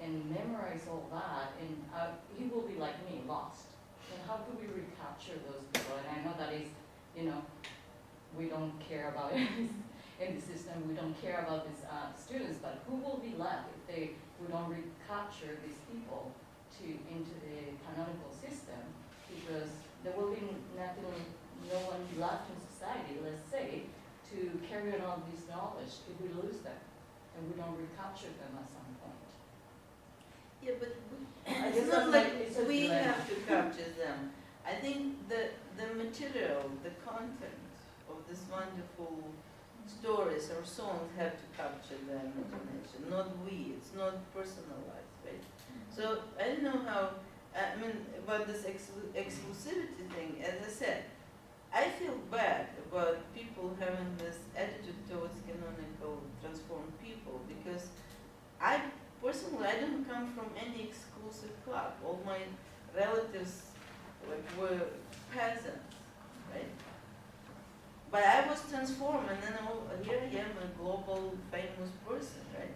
and memorize all that, and he will be like me, lost. And how do we recapture those people? And I know that is, we don't care about it in the system, we don't care about these students, but who will be left if we don't recapture these people into the canonical system? Because there will be no one left in society, let's say, to carry on all this knowledge if we lose them and we don't recapture them at some point. Yeah, but it's not like we dilemma. have to capture them. I think the material, the content of this wonderful stories or songs have to capture the imagination, not we. It's not personalized, right? So I don't know how, about this exclusivity thing, as I said, I feel bad about people having this attitude towards canonical transformed people because personally, I don't come from any exclusive club. All my relatives were peasants, right? But I was transformed, and then here I am, a global famous person, right?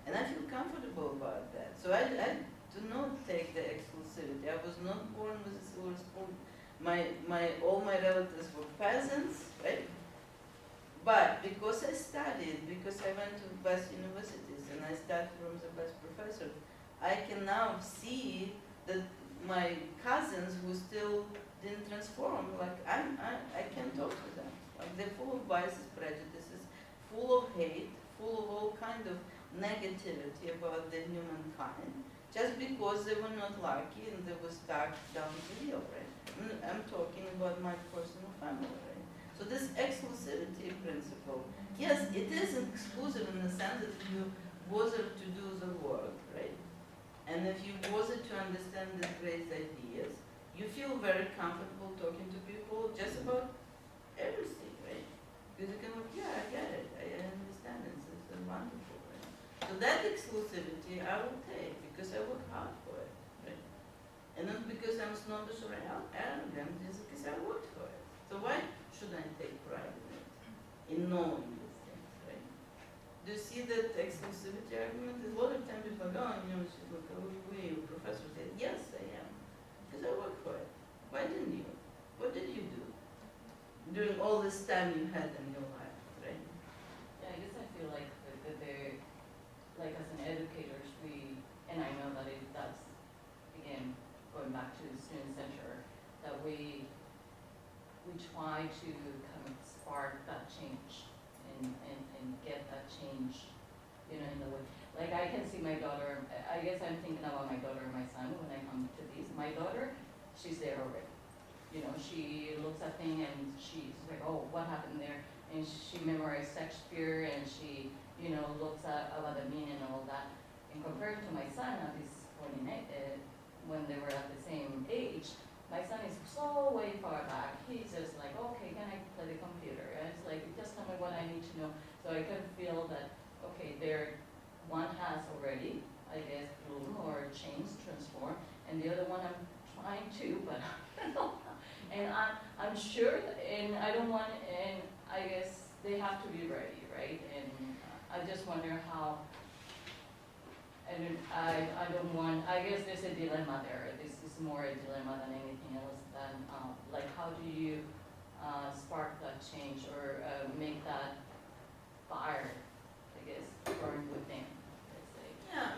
And I feel comfortable about that. So I do not take the exclusivity. I was not born with a silver spoon. All my relatives were peasants, right? But because I studied, because I went to best universities and I studied from the best professors, I can now see that my cousins who still didn't transform, I can talk to them. Like they're full of biases, prejudices, full of hate, full of all kind of negativity about the humankind, just because they were not lucky and they were stuck down the hill, right? I'm talking about my personal family, right? So this exclusivity principle, yes, it is exclusive in the sense that you bother to do the work, right? And if you bother to understand the great ideas, you feel very comfortable talking to people just about everything, right? Because you can go, yeah, I get it, I understand it, it's wonderful, right? So that exclusivity I will take because I work hard for it, right? And not because I'm snobbish or arrogant, just because I worked for it. So why should I take pride in it, in knowing these things, right? Do you see that exclusivity argument? A lot of times people go, she's like, oh, we, professor said, yes, I am, because I work for it. Why didn't you? What did you do during all this time you had in your life, right? Yeah, I guess I feel like they're, like as an educators, and I know that that's, again, going back to the student center, that we try to kind of spark that change and get that change, in the way. Like I can see my daughter, I guess I'm thinking about my daughter and my son when I come to these. My daughter, she's there already. She looks at things and she's like, oh, what happened there? And she memorized Shakespeare and she, looks at about the meaning and all that. And compared to my son at this point when they were at the same age, my son is so way far back. He's just like, okay, can I play the computer? And it's like, just tell me what I need to know. So I can feel that, okay, one has already, I guess, bloom or changed, transformed, and the other one I'm trying to, but I don't know. And I'm sure, and I don't want, and I guess they have to be ready, right? And I just wonder how, and I don't want, I guess there's a dilemma there. This is more a dilemma than anything else than, like how do you spark that change or make that fire, I guess, burn within, let's say. Yeah,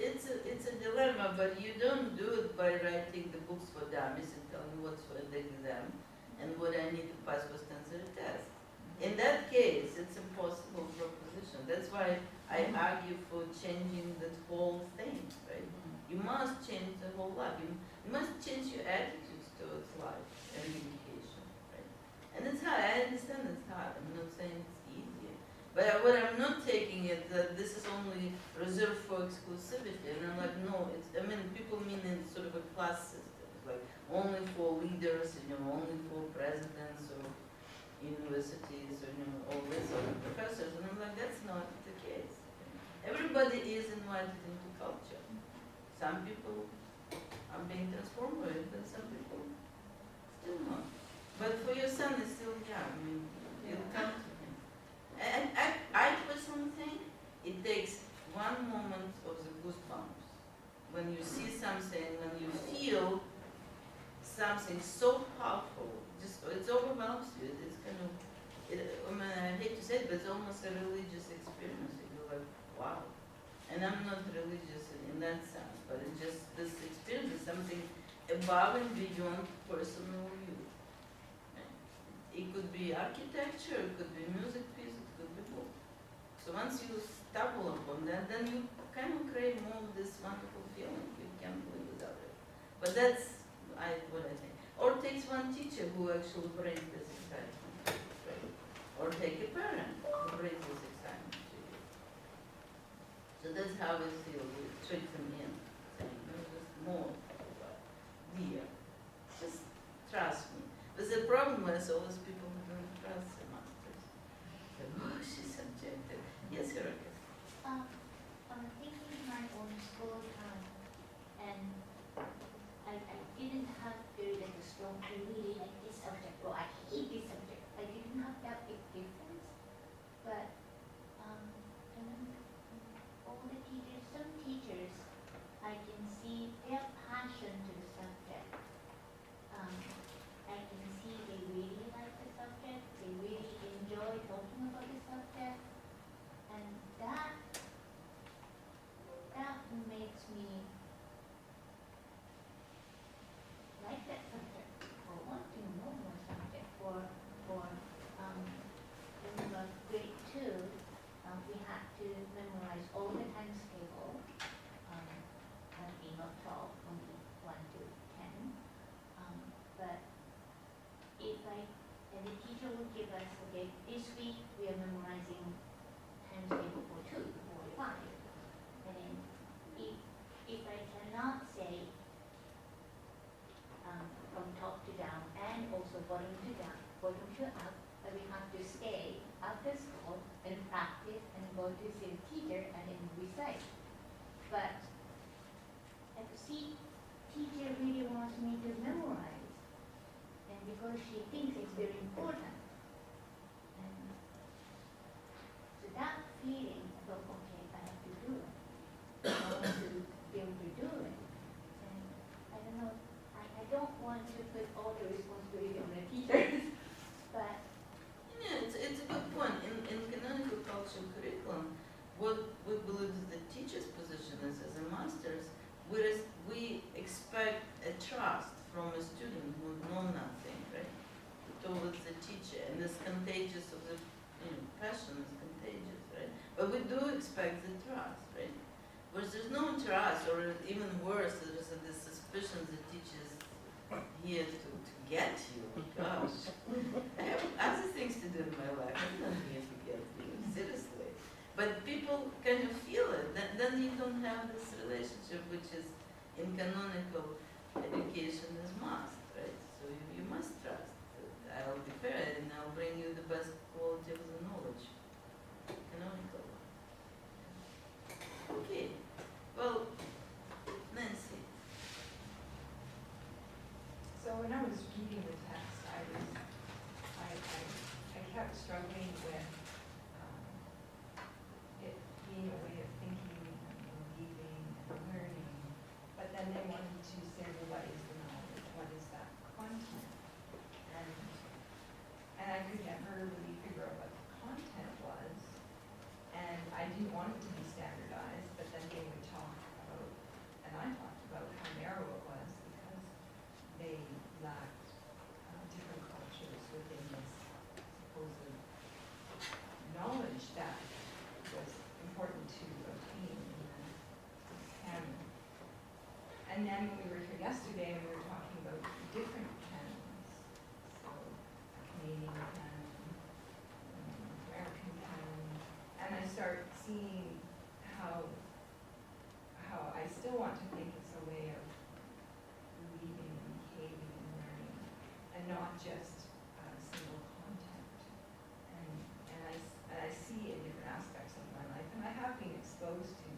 it's a dilemma, but you don't do it by writing the books for dummies and telling me what's for the exam and what I need to pass for standard test. In that case, it's a impossible proposition. That's why I argue for changing that whole thing, right? You must change the whole life. You must change your attitudes towards life and education, right? And it's hard. I understand it's hard. I'm not saying it's easy. But what I'm not taking is that this is only reserved for exclusivity. And I'm like, no, people mean in sort of a class system. It's like only for leaders, only for presidents or universities or, all this sort of professors. And I'm like, that's not the case. Everybody is invited into culture. Some people are being transformed by it, but some people still not. But for your son, it's still young. You'll come to him. And I personally think it takes one moment of the goosebumps when you see something, when you feel something so powerful, just it overwhelms you. It's kind of, I mean, I hate to say it, but it's almost a religious experience. You go like, wow. And I'm not religious in that sense, but it's just this experience is something above and beyond personal view. It could be architecture, it could be music piece, it could be book. So once you stumble upon that, then you kind of crave more of this wonderful feeling. You can't live without it. But that's what I think. Or takes one teacher who actually brings this excitement, right? Or take a parent who brings this excitement to you. So that's how we feel. We trick them in, saying, no, just more, dear, just trust me. But the problem is all those people who don't trust the masters. Like, oh, she's subjective. Yes, Erica. I'm thinking my own school time, and I didn't have very like a strong, I really like this subject, or I hate this subject. I didn't have that big difference, but and then all the teachers, some teachers, I can see their passion to the subject. I can see they really like the subject, they really enjoy talking about the subject, and that makes me like that subject, or want to know more subject, or in grade 2, we had to memorize all the times table, not 12, only 1 to 10, but if and the teacher would give us, okay, this week we are memorizing times table for 2 or 5. And then if I cannot say from top to down and also bottom to up, but we have to stay after school and practice and go to see the teacher and then recite. But I could see teacher really wants me to memorize, and because she thinks it's very important. And so that feeling about, okay, I have to do it. I want to be able to do it. And I don't know, I don't want to put all the responsibility on the teachers, but Yeah, it's a good point. In canonical cultural curriculum, what we believe is the teacher's position is as a masters, whereas we expect a trust from a student who know nothing, right, towards the teacher, and this contagious of the passion is contagious, right? But we do expect the trust, right? Whereas there's no trust, or even worse, there's the suspicion the teacher's here to get you. Gosh, I have other things to do in my life. I'm not here to get you, seriously. But people kind of feel it. Then you don't have this relationship, which is in canonical education is must, right? So you must trust. I'll be fair and I'll bring you the best quality of the knowledge. Canonical. Okay. Well, Nancy. So when I was reading the text, I kept struggling with it being a way of thinking and believing and learning. But then they wanted to say, well, what is the knowledge? What is that content? And I could never really figure out what the content was. And I didn't want it to be standardized, but then they would talk about, and I talked about how narrow it was because they lacked different cultures within this supposed knowledge that was important to obtain in the canon. And then we were here yesterday and we were talking about different canons. So a Canadian canon, American canon, and I start seeing how I still want to think it's a way of believing and behaving and learning, and not just single content. And I see in different aspects of my life, and I have been exposed to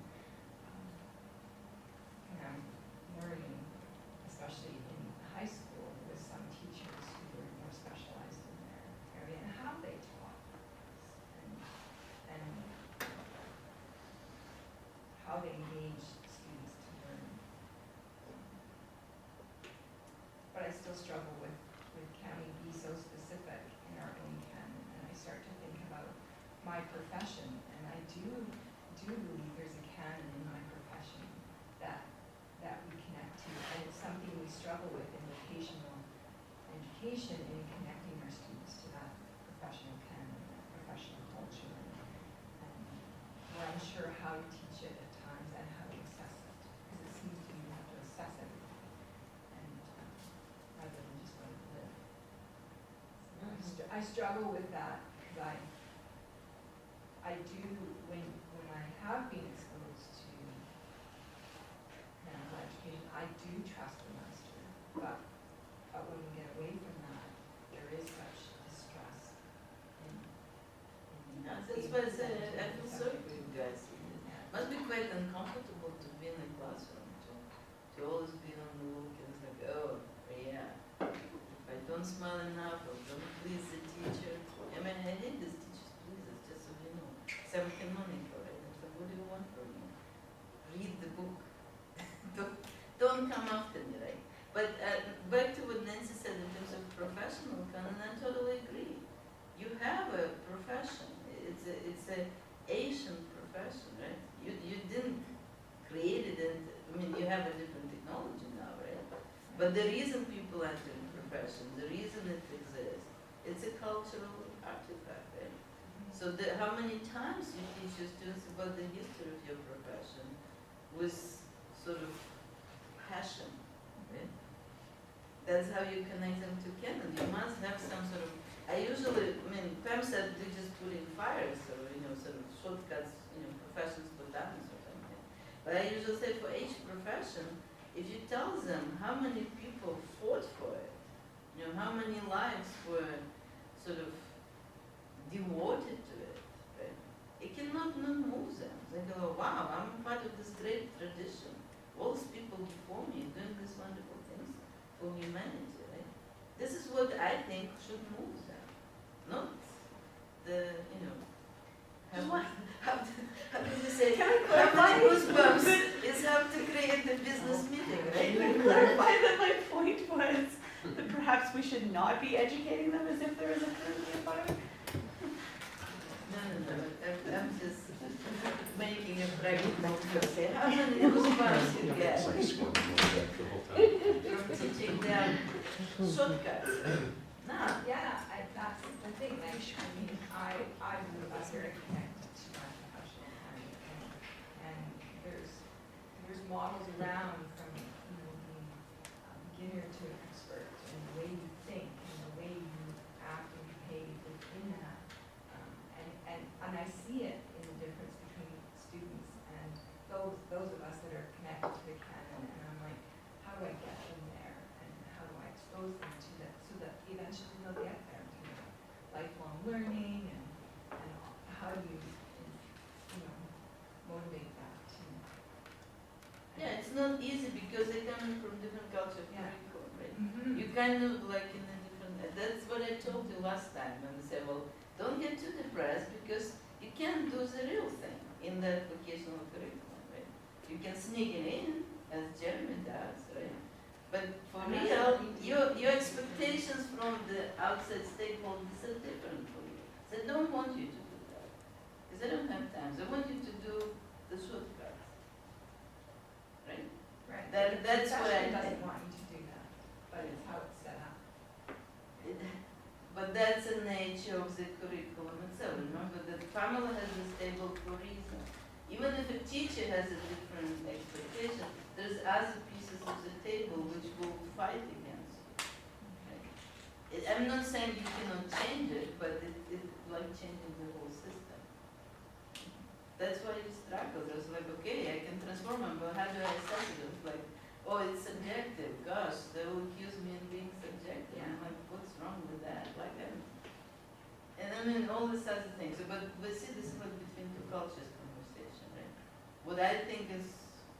learning, especially in high school, with some teachers who were more specialized in their area and how they taught and how they engaged students to learn. I still struggle with can we be so specific in our own canon? And I start to think about my profession, and I do believe there's a canon in my profession that we connect to, and it's something we struggle with in vocational education, in connecting our students to that professional canon, that professional culture, and we're unsure how to teach it at times and how to assess it, because it seems to me we have to assess everything, and rather than just let it live. So I struggle with that, because I do, when I have been exposed to medical education, I do trust the master, but when we get away from that, there is such distrust in Yeah, that's why I said I feel sorry for you guys. Must be quite uncomfortable to be in a classroom, to always be on the look and it's like, oh, yeah, if I don't smile enough or don't please the teacher. I mean, I hate this teacher's please, it's just so you know. Some canonical, right? It's like, what do you want from me? Read the book. don't come after me, right? But back to what Nancy said in terms of professional canon, I totally agree. You have a profession. It's a Asian profession, right? You didn't create it, and I mean you have a different technology now, right? But the reason people enter in profession, the reason it exists, it's a cultural artifact, right? So how many times you teach your students about the history of your profession with sort of passion, right? That's how you connect them to canon. You must have some sort of, Pam said they just put in fires or, sort of shortcuts, professions for dummies or something. But I usually say for each profession, if you tell them how many people fought for it, how many lives were sort of devoted to it, right? It cannot not move them. They go, wow, I'm part of this great tradition. All these people before me doing these wonderful things for humanity, right? This is what I think should move them, not the, how did you say? Can I clarify? How many goosebumps is how to create a business meeting, right? Can I clarify that my point was that perhaps we should not be educating them as if there is a currently a fire? No. I'm just making a practical say. How many goosebumps you get from teaching them shortcuts? No. Yeah, that's the thing, I believe I'm very connected to my profession, and there's models around from, being a beginner to an expert, and the way you think, and the way you act and behave within that, and I see it in the difference between students and those of us that are connected to the canon, and I'm like, how do I get them there, and how do I expose them to that, so that eventually they'll get there, to lifelong learning, and how do you, motivate that to. Yeah, it's not easy because they're coming from different culture Yeah. curriculum, right? Mm-hmm. You kind of like in a different, that's what I told you last time when they say, well, don't get too depressed because you can't do the real thing in that vocational curriculum, right? You can sneak it in, as Jeremy does, right? But for And that's real, what we do. your expectations from the outside stakeholders are different for you. They don't want you to do that. Because they don't have time. They want you to do the shortcuts. Right? Right. That's what I Profession doesn't think. want you to do that, but it's how it's set up. But that's the nature of the curriculum itself. Remember that Pamela has this table for a reason. Even if a teacher has a different expectation, there's other pieces of the table which will fight against you. Right? I'm not saying you cannot change it, but it's like changing the whole system. That's why you struggle. There's like, okay, I can transform them, but how do I assess it? It's like, oh, it's subjective. Gosh, they will accuse me of being subjective. Yeah. I'm like, what's wrong with that? Like, and I mean, all these other things. So, but see, this is like between two cultures conversation, right? What I think is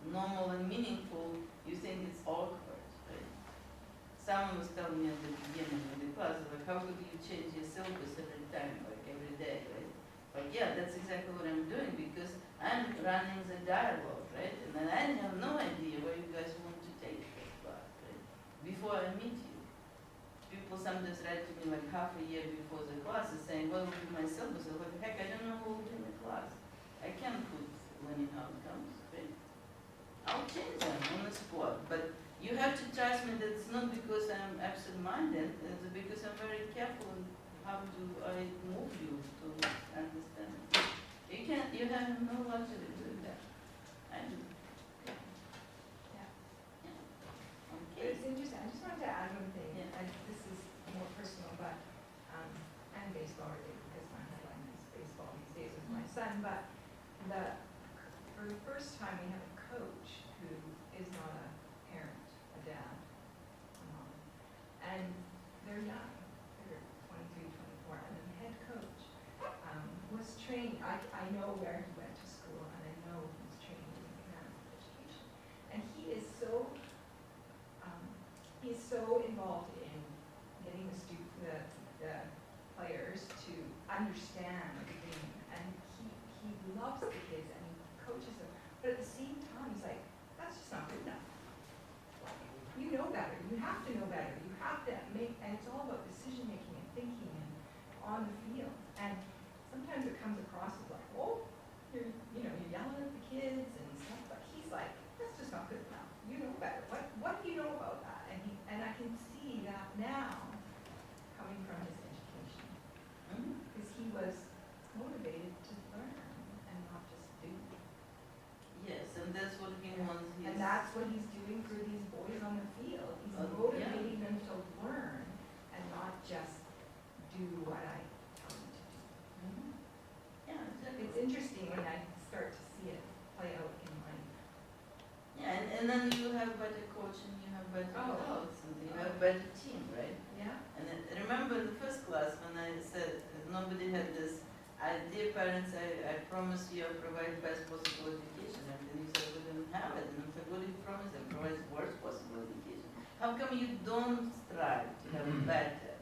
normal and meaningful, you think it's awkward, right? Someone was telling me at the beginning of the class, like, how could you change your syllabus every time, like every day, right? But yeah, that's exactly what I'm doing because I'm running the dialogue, right? And then I have no idea where you guys want to take this class, right? Before I meet you. people sometimes write to me like half a year before the class is saying, what will be my syllabus? I'm like, heck, I don't know who will be in the class. I can't put learning outcomes, right? I'll change them on the spot, but you have to trust me that it's not because I'm absent-minded, it's because I'm very careful in how do I move you to understand. You have no luxury doing that. I do. Yeah. Okay. It's interesting, I just wanted to add one thing, Yeah. this is more personal, but, and baseball related, because my husband is baseball these days with my son, but for the first time, we have a coach who is not a parent, a dad, a mom, and they're young, they're 23, 24, and the head coach, was trained, I know where he went to school, and I know he's trained in economic education, and he is so involved in getting the players to understand the game, and he loves the kids and he coaches them. But at the same time, he's like, that's just not good enough. You know better. You have to know better. You have to make, and it's all about decision making and thinking and on the field. And sometimes it comes across as like, oh, you're yelling at the kids and stuff. But he's like, that's just not good enough. You know better. What do you know about that? And I can see that now coming from his education, because he was motivated to learn and not just do. Yes, and that's what he wants. And that's what he's doing for these boys on the field. He's Yeah. motivating them to learn and not just do what I tell them to do. Yeah, exactly. It's interesting when I start to see it play out in life. Yeah, and then you have better coach and you have better results and you have better team, right? Yeah. And then, remember in the first class when I said nobody had this, dear parents, I promise you I'll provide best possible education. And then you said we didn't have it. And I said, what do you promise? I provide worst possible education. How come you don't strive to have better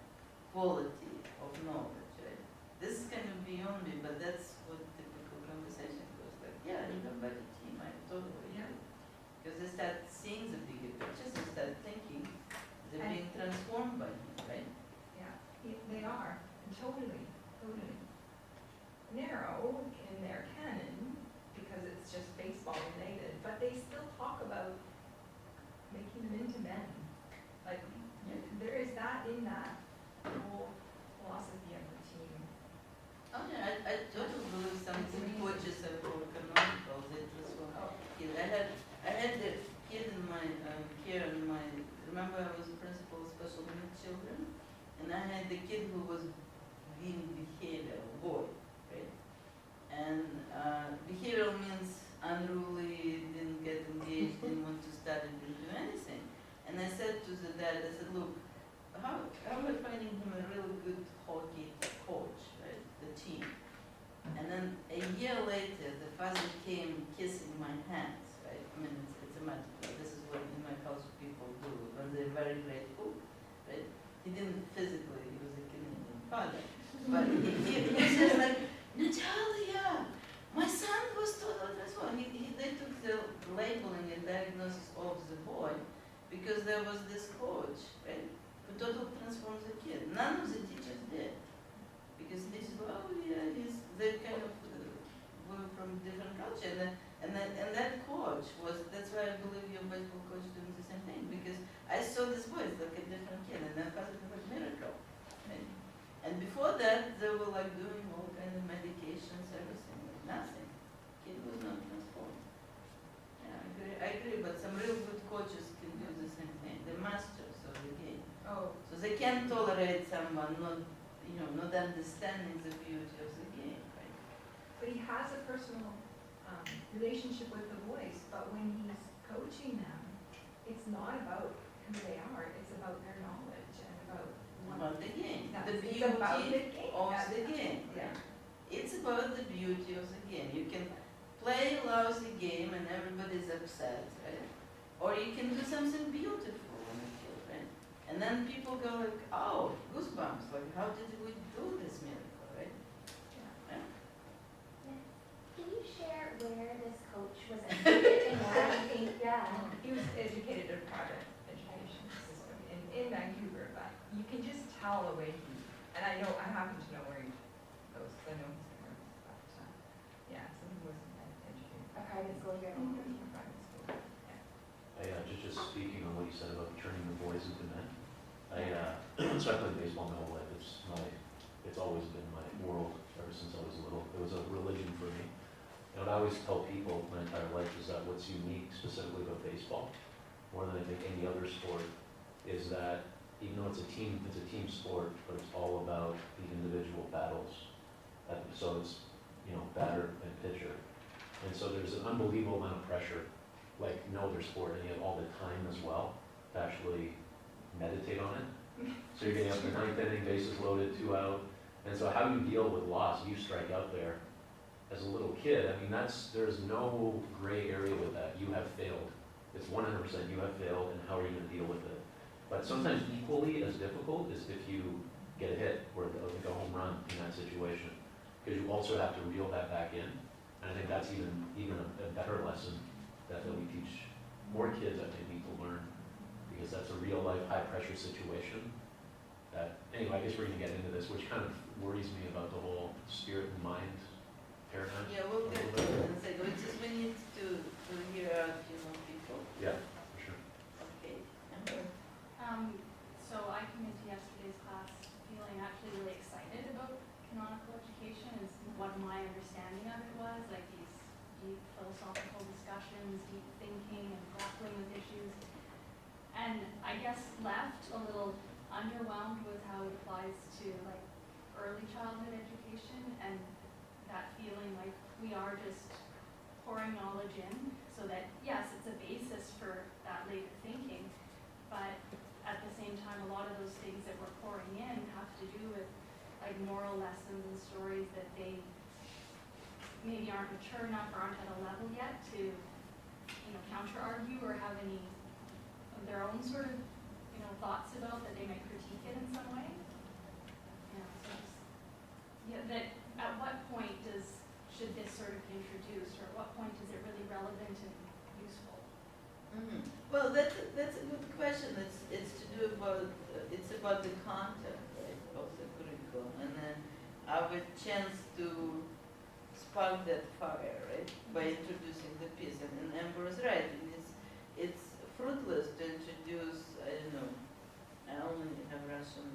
quality of knowledge, right? This is kind of beyond me, but that's what typical conversation goes like. Yeah, you have better team. I totally agree. Because they start seeing the bigger pictures, they start thinking, they're being transformed by him, right? Yeah, they are, totally narrow in their canon, because it's just baseball related, but they still talk about making them into men. Like, there is that in that whole philosophy of the team. Oh yeah, I totally believe some coaches are more canonical, they transform. I had the kid in my remember I was principal of special needs children, and I had the kid who was being behavioral, boy, right? And behavioral means unruly, didn't get engaged, didn't want to study, didn't do anything. And I said to the dad, I said, look, how are we finding him a really good hockey coach, right, the team? And then a year later, the father came kissing my hands, right? I mean, it's a magical. This is what in my culture people do when they're very grateful, right? He didn't physically, he was a Canadian father. But he says like, Natalia, my son was totally transformed. They took the labeling and diagnosis of the boy because there was this coach, right, who totally transformed the kid. None of the teachers did. Because this is, oh yeah, they kind of were from different culture. And that coach was, that's why I believe your baseball coach doing the same thing. Because I saw this boy, it's like a different kid, and that was like a miracle. Right? And before that, they were like doing all kind of medications, everything, like nothing. Kid was not transformed. Yeah, I agree, but some real good coaches can do the same thing. They're masters of the game. Oh. So they can't tolerate someone not understanding the beauty of the game, right? But he has a personal relationship with the boys, but when he's coaching them, it's not about who they are, it's about their knowledge and about the game, That's- the it's beauty about the game. of That's- the game. Yeah. It's about the beauty of the game. You can play a lousy game and everybody's upset, right? Or you can do something beautiful on the field, right? And then people go like, oh, goosebumps, like how did we do this miracle, right? Yeah. Can you share where this coach was educated and why you think, He was educated in a private education system in Vancouver, but you can just tell the way he, and I know, I happen to know where he goes, because I know his parents, but, yeah, so he wasn't educated. A private school here. A private school, yeah. Just speaking on what you said about turning the boys into men. So I played baseball my whole life. It's always been my world ever since I was little. It was a religion for me. And what I always tell people my entire life is that what's unique specifically about baseball, more than I think any other sport, is that even though it's a team sport, but it's all about the individual battles. So it's, batter and pitcher. And so there's an unbelievable amount of pressure, like no other sport, and you have all the time as well to actually meditate on it. So you're getting up to the ninth inning, bases loaded, 2 out. And so how do you deal with loss? You strike out there as a little kid. I mean, there's no gray area with that. You have failed. It's 100% you have failed, and how are you going to deal with it? But sometimes equally as difficult is if you get a hit or like a home run in that situation, because you also have to reel that back in. And I think that's even a better lesson that we teach more kids, I think, need to learn, because that's a real life high pressure situation. That anyway, I guess we're going to get into this, which kind of worries me about the whole spirit and mind paradigm. Yeah, we'll get to it in a second. We just need to hear out, people. Yeah, for sure. Okay. Amber? So I came into yesterday's class feeling actually really excited about canonical education, is what my understanding of it was, like these deep philosophical discussions, deep thinking and grappling with issues. And I guess left a little underwhelmed with how it applies to like early childhood education, and that feeling like we are just pouring knowledge in so that, yes, it's a basis for that later thinking, but at the same time, a lot of those things that we're pouring in have to do with like moral lessons and stories that they maybe aren't mature enough or aren't at a level yet to, counter-argue or have any of their own sort of, thoughts about, that they might critique it in some way. That at what point should this sort of be introduced, or at what point is it really relevant and useful? Mm-hmm. Well, that's a good question. It's about the content, right, of the curriculum, and then our chance to spark that fire, right, by introducing the piece. And Amber is right. It's fruitless to introduce, I only have Russian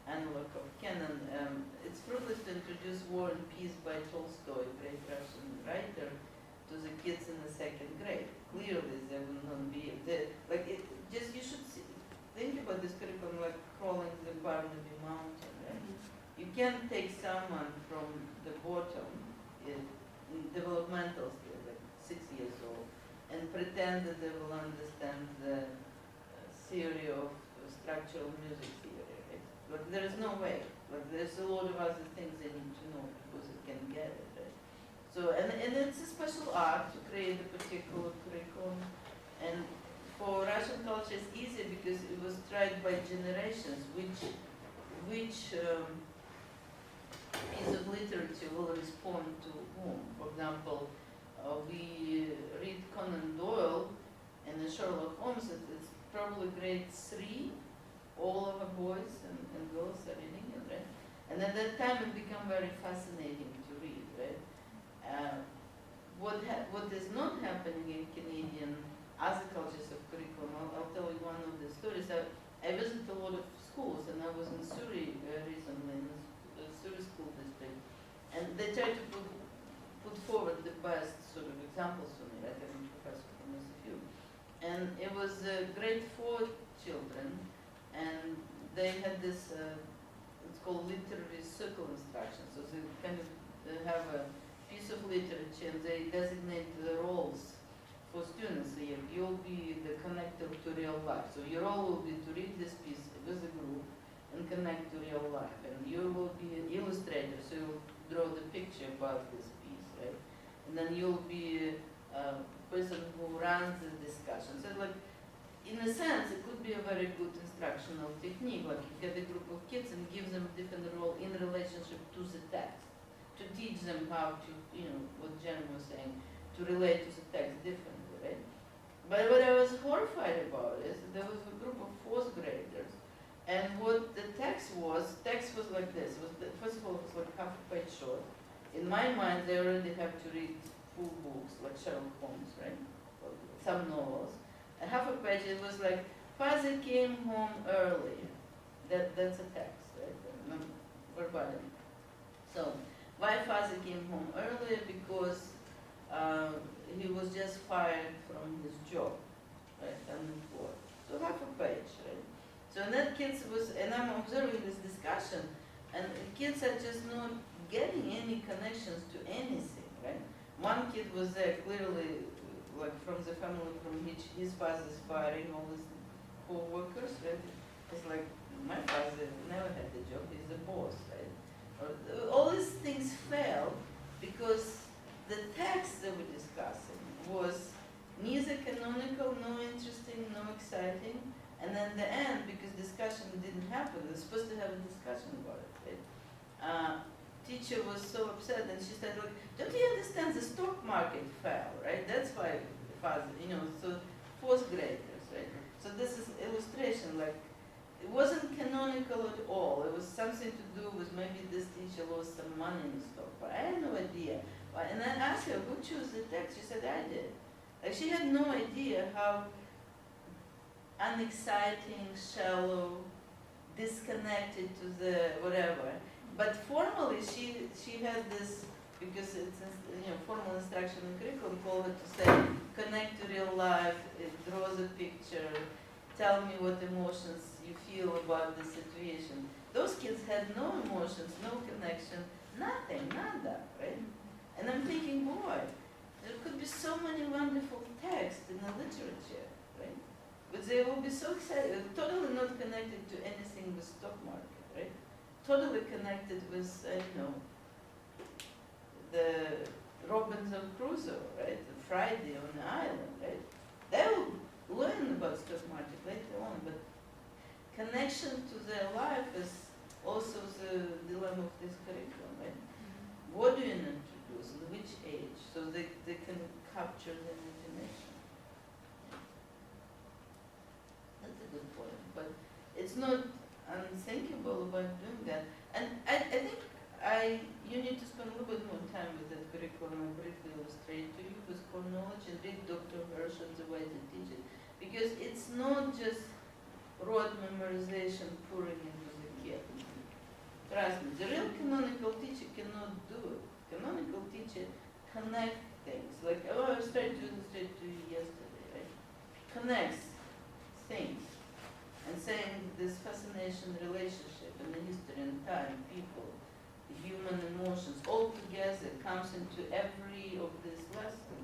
analog of canon. It's fruitless to introduce War and Peace by Tolstoy, great Russian writer, to the kids in the second grade. Clearly, they will not be you should think about this curriculum like crawling the Barnaby Mountain, right? You can't take someone from the bottom in developmental stage, like 6 years old, and pretend that they will understand the theory of structural music theory, right? But there is no way. Like there's a lot of other things they need to know because it can get it, right? So, and it's a special art to create a particular curriculum. And for Russian culture, it's easy because it was tried by generations, which piece of literature will respond to whom. For example, we read Conan Doyle and the Sherlock Holmes, it's probably grade 3, all of our boys and girls are reading it, right? And at that time it became very fascinating to read, right? What is not happening in Canadian other cultures of curriculum, I'll tell you one of the stories. I visit a lot of schools, and I was in Surrey recently, in the Surrey school district, and they try to put forward the best sort of examples for me, right? I'm a professor from SFU. And it was grade 4 children, and they had this, it's called literary circle instruction. So they kind of have a piece of literature, and they designate the roles for students. So you'll be the connector to real life. So your role will be to read this piece with a group and connect to real life. And you will be an illustrator, so you'll draw the picture about this piece, right? And then you'll be a person who runs the discussion. So like, in a sense, it could be a very good instructional technique. Like you get a group of kids and give them a different role in relationship to the text, to teach them how to, what Jen was saying, to relate to the text differently, right? But what I was horrified about is there was a group of 4th graders And what the text was like this. First of all, it was like half a page short. In my mind, they already have to read full books, like Sherlock Holmes, right? Or some novels. And half a page, it was like, father came home early. That's a text, right? Verbatim. So, why father came home early? Because he was just fired from his job, right? Unemployed. So half a page, right? So and that kids was, and I'm observing this discussion, and kids are just not getting any connections to anything, right? One kid was there clearly, like from the family from which his father's firing all his co-workers, right? It's like, my father never had the job, he's the boss, right? All these things failed because the text they were discussing was neither canonical, no interesting, no exciting, and then the end, because discussion didn't happen, they were supposed to have a discussion about it, right? Teacher was so upset, and she said, "Look, don't you understand the stock market fell, right? That's why father, so fourth graders, right? So this is illustration, like, it wasn't canonical at all. It was something to do with maybe this teacher lost some money in the stock, but I had no idea. And I asked her, who chose the text? She said, I did. Like, she had no idea how unexciting, shallow, disconnected to the whatever. But formally, she had this, because it's formal instruction in curriculum, called it to say, connect to real life, it draws a picture, tell me what emotions you feel about the situation. Those kids had no emotions, no connection, nothing, nada, right? And I'm thinking, boy, there could be so many wonderful texts in the literature, right? But they will be so excited, totally not connected to anything with stock market, right? Totally connected with, the Robinson Crusoe, right? The Friday on the island, right? They will learn about stock market later on, but connection to their life is also the dilemma of this curriculum, right? What do you introduce, in which age, so they can capture the imagination? That's a good point, but it's not unthinkable about doing that. And I think you need to spend a little bit more time with that curriculum and briefly illustrate to you with core knowledge and read Dr. Hirsch and the way they teach it. Because it's not just rote memorization pouring into the kid. Trust me, the real canonical teacher cannot do it. Canonical teacher connect things. Like, I was trying to illustrate to you yesterday, right? Connects things. And saying this fascination, relationship, and the history and time, people, human emotions, all together comes into every of this lesson,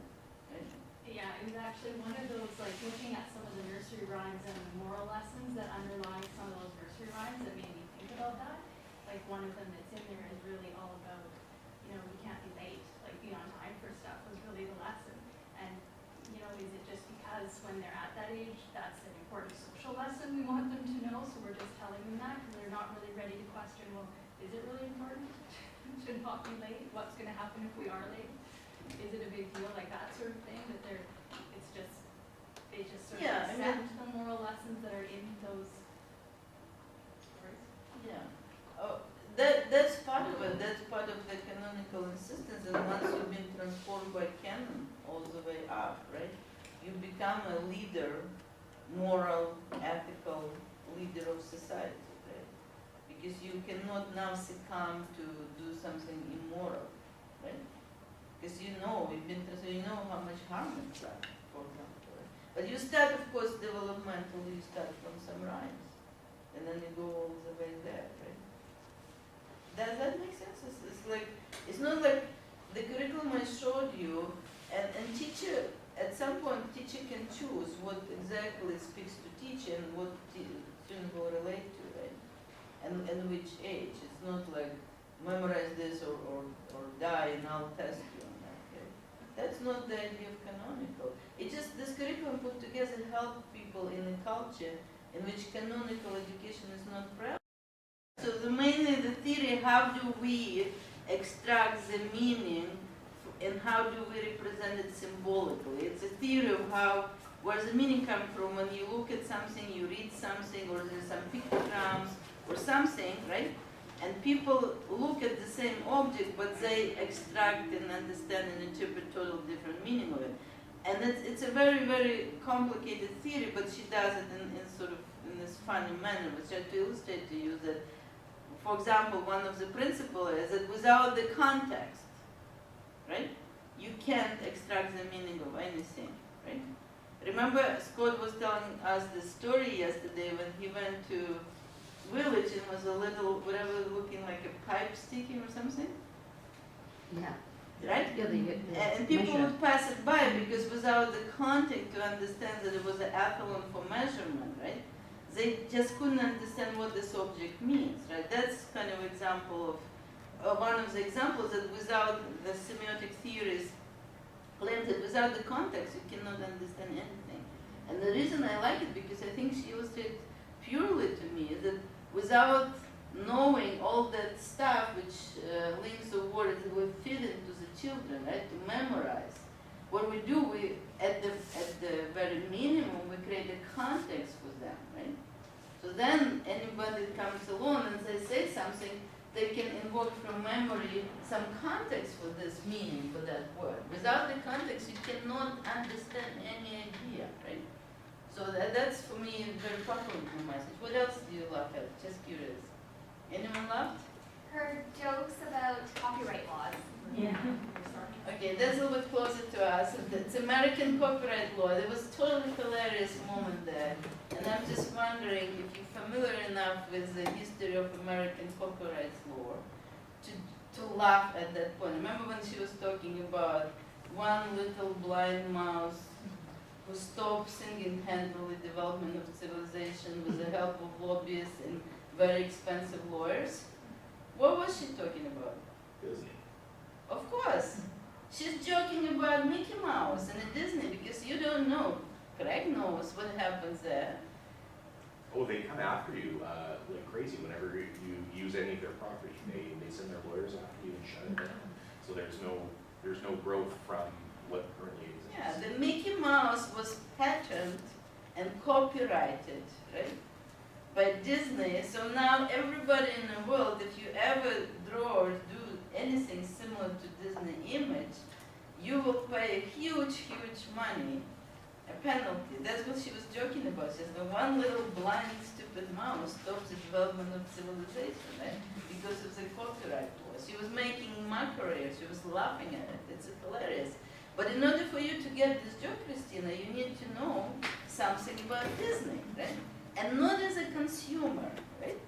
right? Yeah, it was actually one of those, like, looking at some of the nursery rhymes and the moral lessons that underlie some of those nursery rhymes that made me think about that. Like, one of them that's in there is really all about, we can't be late, like, be on time for stuff was really the lesson. And, is it just because when they're at that age, that's an important social lesson we want them to know, so we're just telling them that because they're not really ready to question, well, is it really important to not be late? What's going to happen if we are late? Is it a big deal, like that sort of thing, that they just sort of accept the moral lessons that are in those stories? Yeah. Oh, that's part of it. That's part of the canonical insistence. And once you've been transformed by canon all the way up, right? You become a leader, moral, ethical leader of society, right? Because you cannot now succumb to do something immoral, right? Because you've been through, you know how much harm it's done, for example. Right? But you start, of course, developmentally, you start from some rhymes, and then you go all the way there, right? Does that make sense? It's not like the curriculum I showed you, and teacher, at some point, teacher can choose what exactly speaks to teacher and what student will relate to, right? And which age. It's not like memorize this or die and I'll test you on that, okay? That's not the idea of canonical. It just, this curriculum put together help people in a culture in which canonical education is not prevalent. So mainly the theory, how do we extract the meaning and how do we represent it symbolically? It's a theory of how where the meaning comes from when you look at something, you read something, or there's some pictograms or something, right? And people look at the same object, but they extract and understand and interpret total different meaning of it. And it's a very, very complicated theory, but she does it in sort of in this funny manner, which I try to illustrate to you that, for example, one of the principles is that without the context, right, you can't extract the meaning of anything, right? Remember, Scott was telling us the story yesterday when he went to village and was a little, whatever, looking like a pipe sticking or something, Yeah. right? Yeah, And people would pass it by because without the context to understand that it was an athlon for measurement, right? They just couldn't understand what this object means, right? That's kind of example of one of the examples that without the semiotic theories claim that without the context you cannot understand anything. And the reason I like it because I think she illustrates purely to me is that without knowing all that stuff which links the words that we feed into the children, right, to memorize, what we do, we at the very minimum we create a context for them, right? So then anybody comes along and they say something, they can invoke from memory some context for this meaning for that word. Without the context, you cannot understand any idea, right? So that's for me a very powerful message. What else do you laugh at? Just curious. Anyone laughed? Her jokes about copyright laws. Yeah. Okay, that's a little bit closer to us. It's American copyright law. There was a totally hilarious moment there. And I'm just wondering if you're familiar enough with the history of American copyright law to laugh at that point. Remember when she was talking about one little blind mouse who stopped single-handedly development of civilization with the help of lobbyists and very expensive lawyers? What was she talking about? Disney. Of course. She's joking about Mickey Mouse and Disney because you don't know. Craig knows what happens there. Oh, they come after you like crazy whenever you use any of their property. They send their lawyers after you and shut it down. So there's no growth from what currently exists. Yeah, the Mickey Mouse was patented and copyrighted, right, by Disney. So now everybody in the world, if you ever draw or do anything similar to Disney image, you will pay huge, huge money, a penalty. That's what she was joking about. She said, the one little blind, stupid mouse stops the development of civilization, right? Because of the copyright law. She was making mockery. She was laughing at it. It's hilarious. But in order for you to get this joke, Christina, you need to know something about Disney, right? And not as a consumer, right?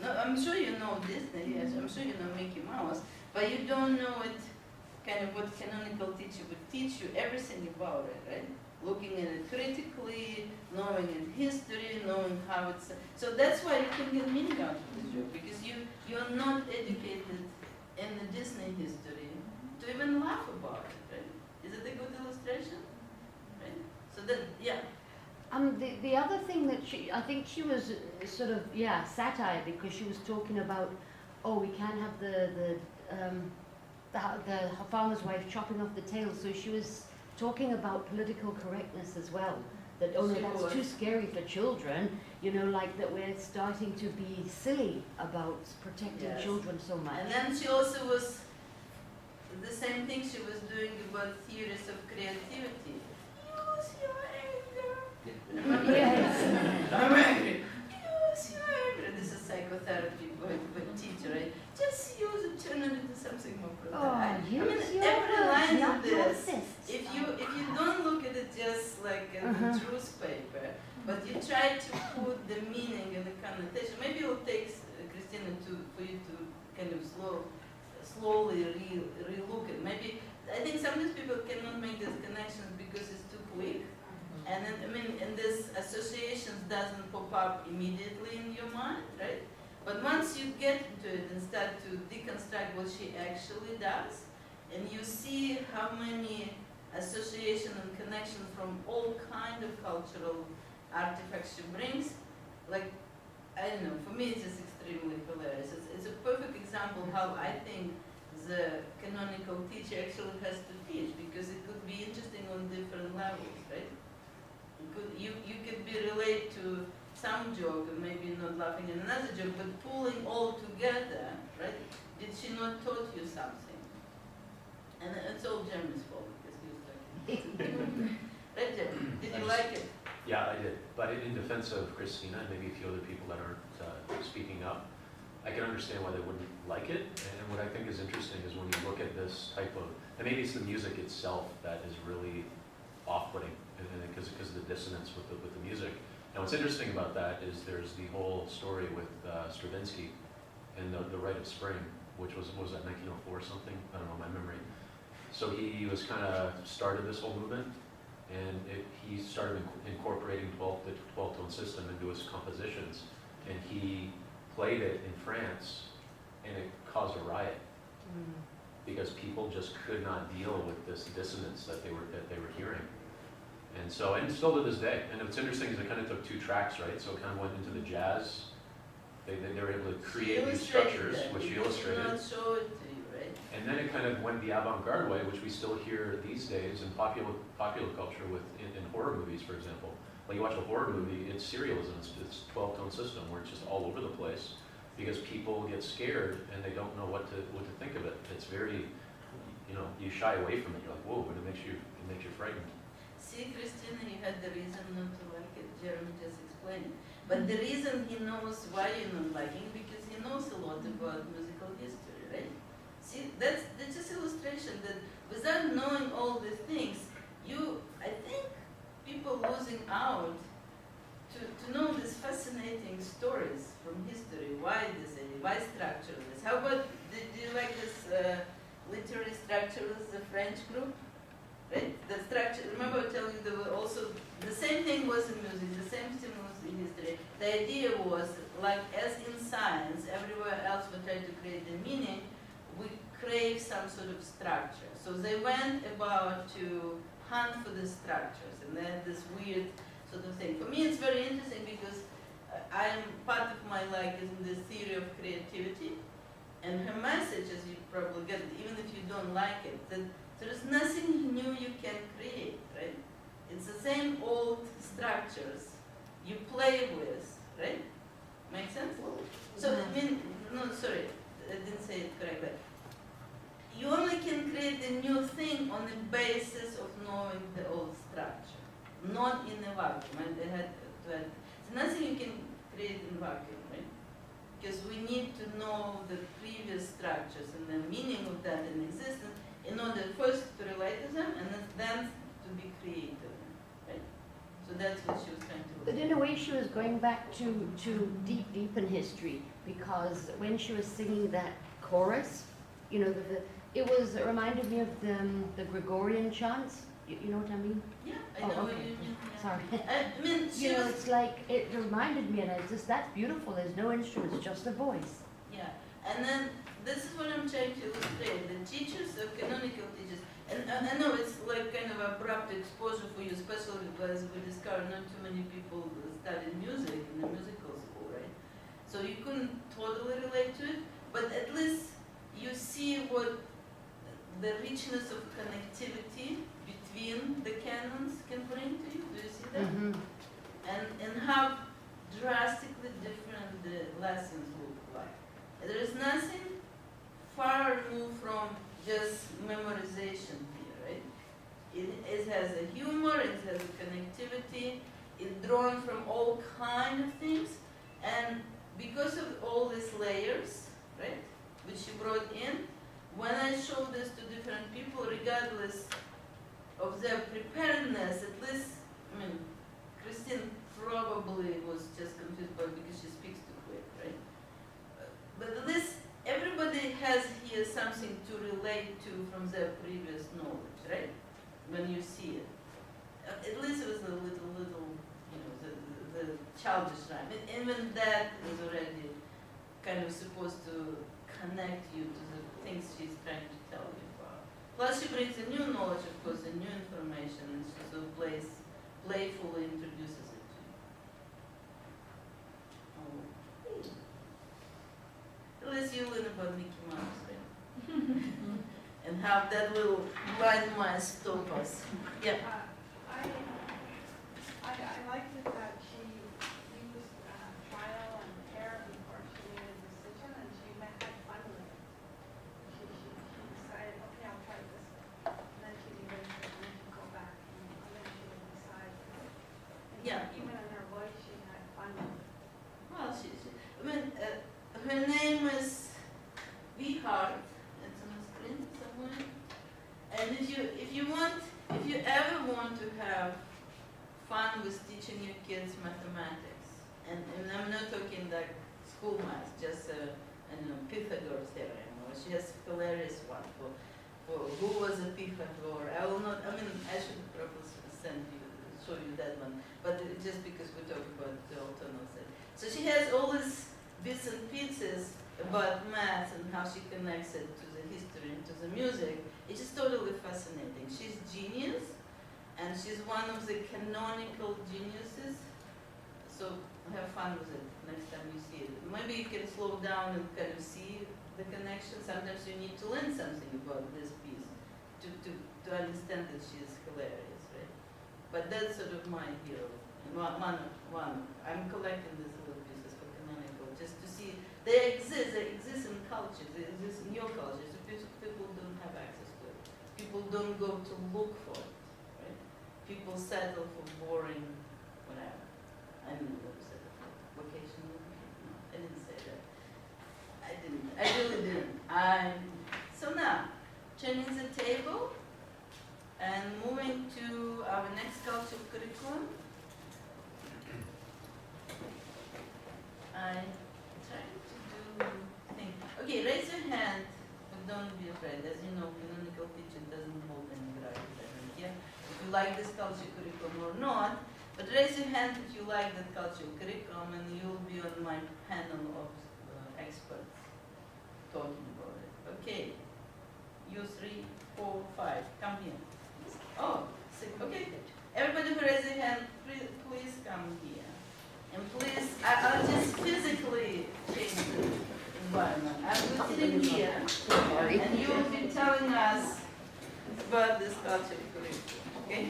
No, I'm sure you know Disney, yes, I'm sure you know Mickey Mouse, but you don't know it, kind of what canonical teacher would teach you, everything about it, right? Looking at it critically, knowing in history, knowing how it's, so that's why you can get meaning out of this joke, because you're not educated in the Disney history to even laugh about it, right? Is it a good illustration? Right? So that, yeah. The other thing that I think she was sort of, satire, because she was talking about, oh, we can't have the farmer's wife chopping off the tail. So she was talking about political correctness as well. That, oh no, that's too scary for children. You know, like that we're starting to be silly about protecting children so much. And then she also was, the same thing she was doing about theories of creativity. Use your anger. Yes. I'm angry. Use your anger. This is psychotherapy going to a teacher, right? Just use it, turn it into something more productive. Use your every words, line not of this, your if you don't look at it just like a truth paper, but you try to put the meaning and the connotation, maybe it will take Christina for you to kind of slowly re-look at. Maybe I think sometimes people cannot make these connections because it's too quick, and then and this associations doesn't pop up immediately in your mind, right? But once you get into it and start to deconstruct what she actually does, and you see how many association and connection from all kind of cultural artifacts she brings, like, I don't know, for me it's just extremely hilarious. It's a perfect example how I think the canonical teacher actually has to teach, because it could be interesting on different levels, right? some joke and maybe not laughing at another joke, but pulling all together, right? Did she not taught you something? And it's all Jeremy's fault because he was like, right, Jeremy? Did you like it? Yeah, I did. But in defense of Christina and maybe a few other people that aren't speaking up, I can understand why they wouldn't like it. And what I think is interesting is when you look at this type of, and maybe it's the music itself that is really off-putting, because of the dissonance with the music. And what's interesting about that is there's the whole story with Stravinsky and the Rite of Spring, which was that 1904 or something? I don't know, my memory. So he was kind of started this whole movement, and he started incorporating the 12-tone system into his compositions, and he played it in France, and it caused a riot because people just could not deal with this dissonance that they were hearing. And so, and still to this day. And what's interesting is it kind of took two tracks, right? So it kind of went into the jazz. They were able to create these structures, which she illustrated. Not show it to you, right? And then it kind of went the avant-garde way, which we still hear these days in popular culture in horror movies, for example. Like you watch a horror movie, it's serialism, it's 12-tone system where it's just all over the place because people get scared and they don't know what to think of it. It's very, you shy away from it. You're like, whoa, but it makes you frightened. See, Christina, you had the reason not to like it. Jeremy just explained. But the reason he knows why you're not liking because he knows a lot about musical history, right? See, that's just illustration that without knowing all these things, I think people losing out to know these fascinating stories from history. Why why structuralists? How about, did you like this literary structuralists, the French group? Right? The structure, remember I telling you there were also, the same thing was in music, the same thing was in history. The idea was, like as in science, everywhere else we try to create a meaning, we crave some sort of structure. So they went about to hunt for the structures, and they had this weird sort of thing. For me it's very interesting because I'm part of my life is in this theory of creativity, and her message, as you probably get, even if you don't like it, that there is nothing new you can create, right? It's the same old structures you play with, right? Make sense? So, I mean, no, sorry, I didn't say it correctly. You only can create a new thing on the basis of knowing the old structure, not in a vacuum. And they had to add, so nothing you can create in vacuum, right? Because we need to know the previous structures and the meaning of that in existence in order first to relate to them and then to be creative, right? So that's what she was trying to do. But in a way, she was going back to deep in history, because when she was singing that chorus, it reminded me of the Gregorian chants. You know what I mean? Yeah, I know what okay. you mean. Yeah. Sorry. I mean, she was, it's like, it reminded me, and that's beautiful. There's no instruments, just a voice. yeah, and then this is what I'm trying to illustrate. The teachers, the canonical teachers, and I know it's like kind of abrupt exposure for you, especially because we discovered not too many people studied music in the musical school, right? So you couldn't totally relate to it, but at least you see what the richness of connectivity between the canons can bring to you. Do you see that? Mm-hmm. And how drastically different the lessons look like. There is nothing far removed from just memorization here, right? It has a humor, it has a connectivity, it's drawn from all kind of things, and because of all these layers, right, which you brought in, when I show this to different people, regardless of their preparedness, at least, I mean, Christine probably was just confused because she speaks too quick, right? But at least everybody has here something to relate to from their previous knowledge, right? When you see it. At least it was a little, the childish rhyme. And even that is already kind of supposed to connect you to the things she's trying to tell you about. Plus she brings a new knowledge, of course, a new information, and she sort of playfully introduces it to you. Oh. At least you learn about Mickey Mouse, right? And how that little blind mice stop us. Yeah. I liked it that she used Yeah. Even in her voice, she had fun with it. Well, her name is V Hart. It's on the screen somewhere. And if you ever want to have fun with teaching your kids mathematics, and I'm not talking like school math, just Pythagoras theorem. Or she has a hilarious one for who was a Pythagore. I should probably show you that one, but just because we're talking about the alternative. So she has all these bits and pieces about math and how she connects it to the history and to the music. It's just totally fascinating. She's genius, and she's one of the canonical geniuses. So have fun with it next time you see it. Maybe you can slow down and kind of see the connection. Sometimes you need to learn something about this piece to understand that she's hilarious, right? But that's sort of my hero. And one. I'm collecting these little pieces for canonical just to see they exist in cultures, they exist in your cultures. So people don't have access to it. People don't go to look for it, right? People settle for boring, whatever. I don't know what to say. Vocational? No, I didn't say that. I really didn't. So now, turning the table and moving to our next cultural curriculum. I'm trying to do things. Okay, raise your hand, but don't be afraid. As you know, canonical teaching doesn't hold any gravity here. If you like this cultural curriculum or not, but raise your hand if you like that cultural curriculum, and you'll be on my panel of experts talking about it. Okay, you 3, 4, 5, come here. Oh, 6, okay. Everybody who raised their hand, please come here. And please, I'll just physically change the environment. I'm sitting here, and you will be telling us about this cultural curriculum, okay?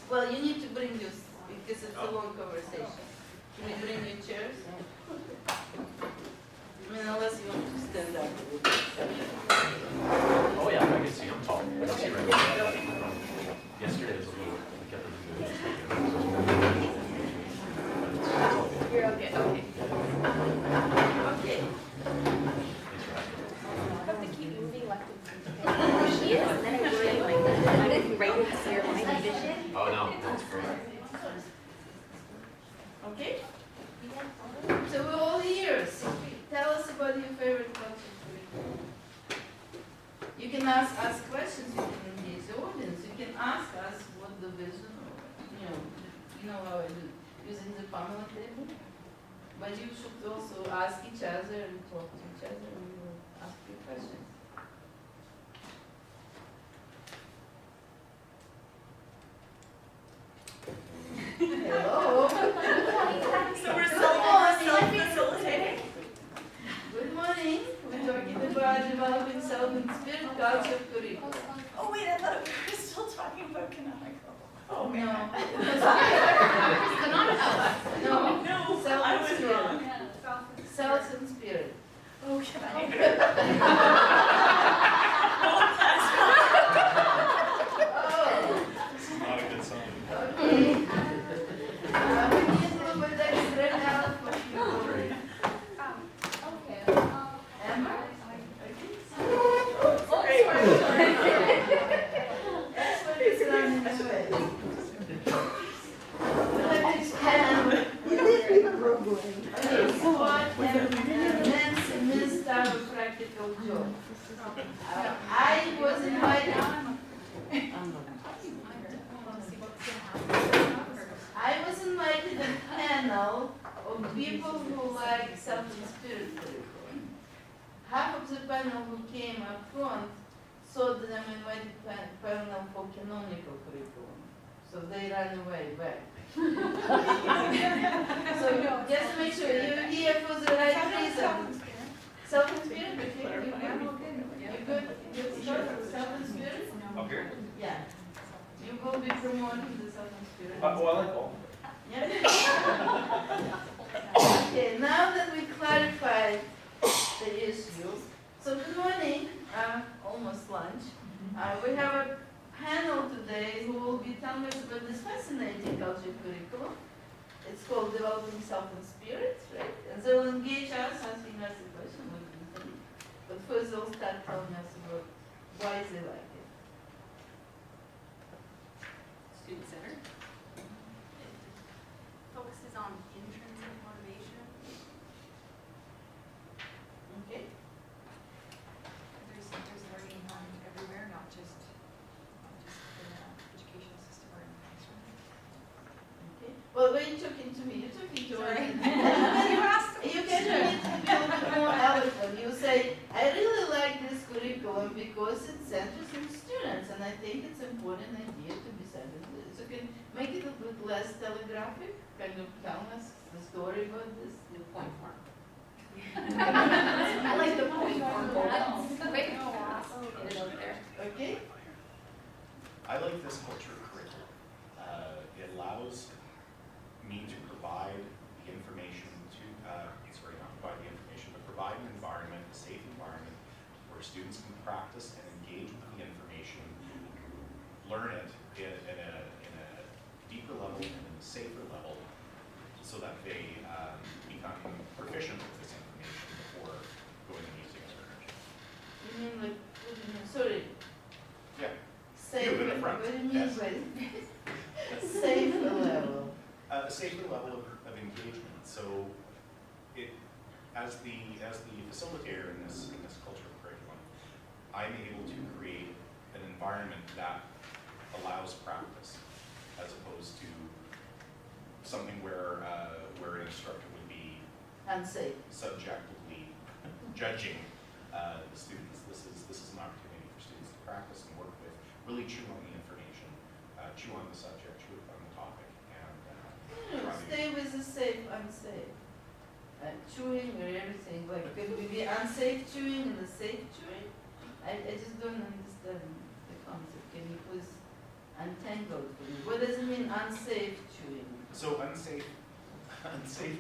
Well, you need to bring your, because it's a long conversation. Can you bring your chairs? I mean, unless you want to stand up. Oh yeah, I can see, I'm tall. I can see right now. Yesterday was a little, we kept it. You're okay, okay. Okay. Have to keep moving left and right. She is, and then I worry like, I didn't write this here, my vision. Oh no, that's great. Okay? So we're all ears. Tell us about your favorite culture curriculum. You can ask us questions, you can engage the audience, you can ask us what the vision, you know how I do using the Pamela table. But you should also ask each other and talk to each other and we will ask you questions. Hello. So we're self-facilitating? Good morning. We're talking about developing self-inspired culture curriculum. Oh wait, I thought we were still talking about canonical. Oh No. man. No. No, I was wrong. Self-inspired. Oh, can I? Oh, This is not a good sign. okay. We need a little bit extra help for people. Emma? Expert is running away. Let's expand. Okay, so what Nancy missed our practical joke. I was invited. I was invited to a panel of people who like self-inspired curriculum. Half of the panel who came up front thought that I'm invited panel for canonical curriculum, so they ran away back. So just make sure you're here for the right reason. Self-inspired, okay? You good? Good stuff? Self-inspired? Up here? Yeah. You will be promoting the self-inspired. Well, I like all. Yeah. Okay, now that we clarified the issue, so good morning, almost lunch. We have a panel today who will be telling us about this fascinating culture curriculum. It's called Developing Self and Spirit, right? And they'll engage us, asking us a question, what do you think? But first they'll start telling us about why they like it. Student-centered. It focuses on intrinsic motivation. Okay? There's learning everywhere, not just in the educational system or in the classroom. Okay. Well, when you're talking to me, you're talking to us. You can make it a little bit more eloquent. You say, I really like this curriculum because it centers on students, and I think it's an important idea to be centered. So you can make it a bit less telegraphic, kind of tell us the story about this. The point form. I like the point form. Great. Get it out there. Okay? I like this culture curriculum. It allows me to provide the information to, not provide the information, but provide an environment, a safe environment, where students can practice and engage with the information, learn it in a deeper level and in a safer level, so that they become proficient with this information before going and using it. You mean like, sorry. Yeah. Safe, You in the front. what do you mean Yes. by safe level? A safer level of engagement. So, as the facilitator in this cultural curriculum, I'm able to create an environment that allows practice, as opposed to something where an instructor would be Unsafe. subjectively judging the students. This is an opportunity for students to practice and work with, really chew on the information, chew on the subject, chew on the topic, and Stay with the safe, unsafe. Chewing or everything, like, could we be unsafe chewing and the safe chewing? I just don't understand the concept. Can you please untangle it for me? What does it mean, unsafe chewing? So unsafe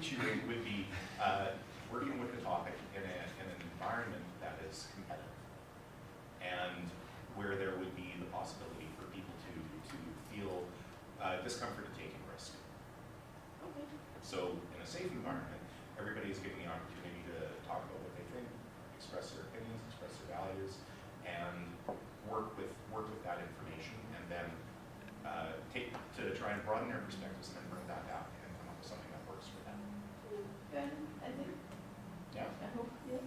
chewing would be working with the topic in an environment that is competitive, and where there would be the possibility for people to feel discomfort at taking risk. Okay. So in a safe environment, everybody is given the opportunity to talk about what they think, express their opinions, express their values, and work with that information, and then try and broaden their perspectives and then bring that back and come up with something that works for them. Good, I think, Yeah. I hope, yeah.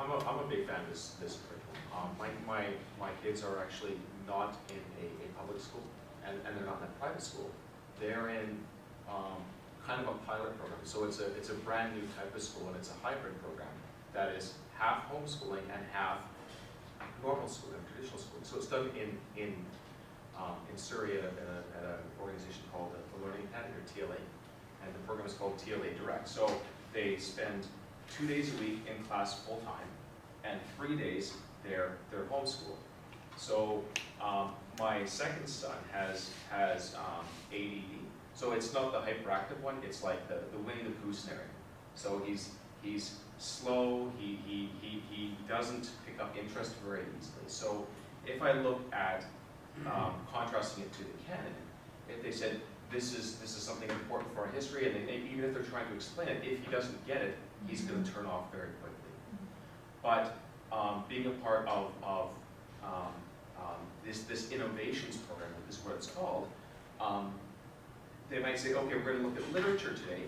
I'm a big fan of this curriculum. My kids are actually not in a public school, and they're not in a private school. They're in kind of a pilot program. So it's a brand new type of school, and it's a hybrid program that is half homeschooling and half normal schooling, traditional schooling. So it's done in Surrey at an organization called the Learning Academy, or TLA, and the program is called TLA Direct. So they spend 2 days a week in class full time, and 3 days they're homeschooled. So my second son has ADD. So it's not the hyperactive one. It's like the Winnie the Pooh scenario. So he's slow. He doesn't pick up interest very easily. So if I look at contrasting it to the canon, if they said this is something important for our history, and even if they're trying to explain it, if he doesn't get it, he's going to turn off very quickly. But being a part of this innovations program, is what it's called, they might say, okay, we're going to look at literature today.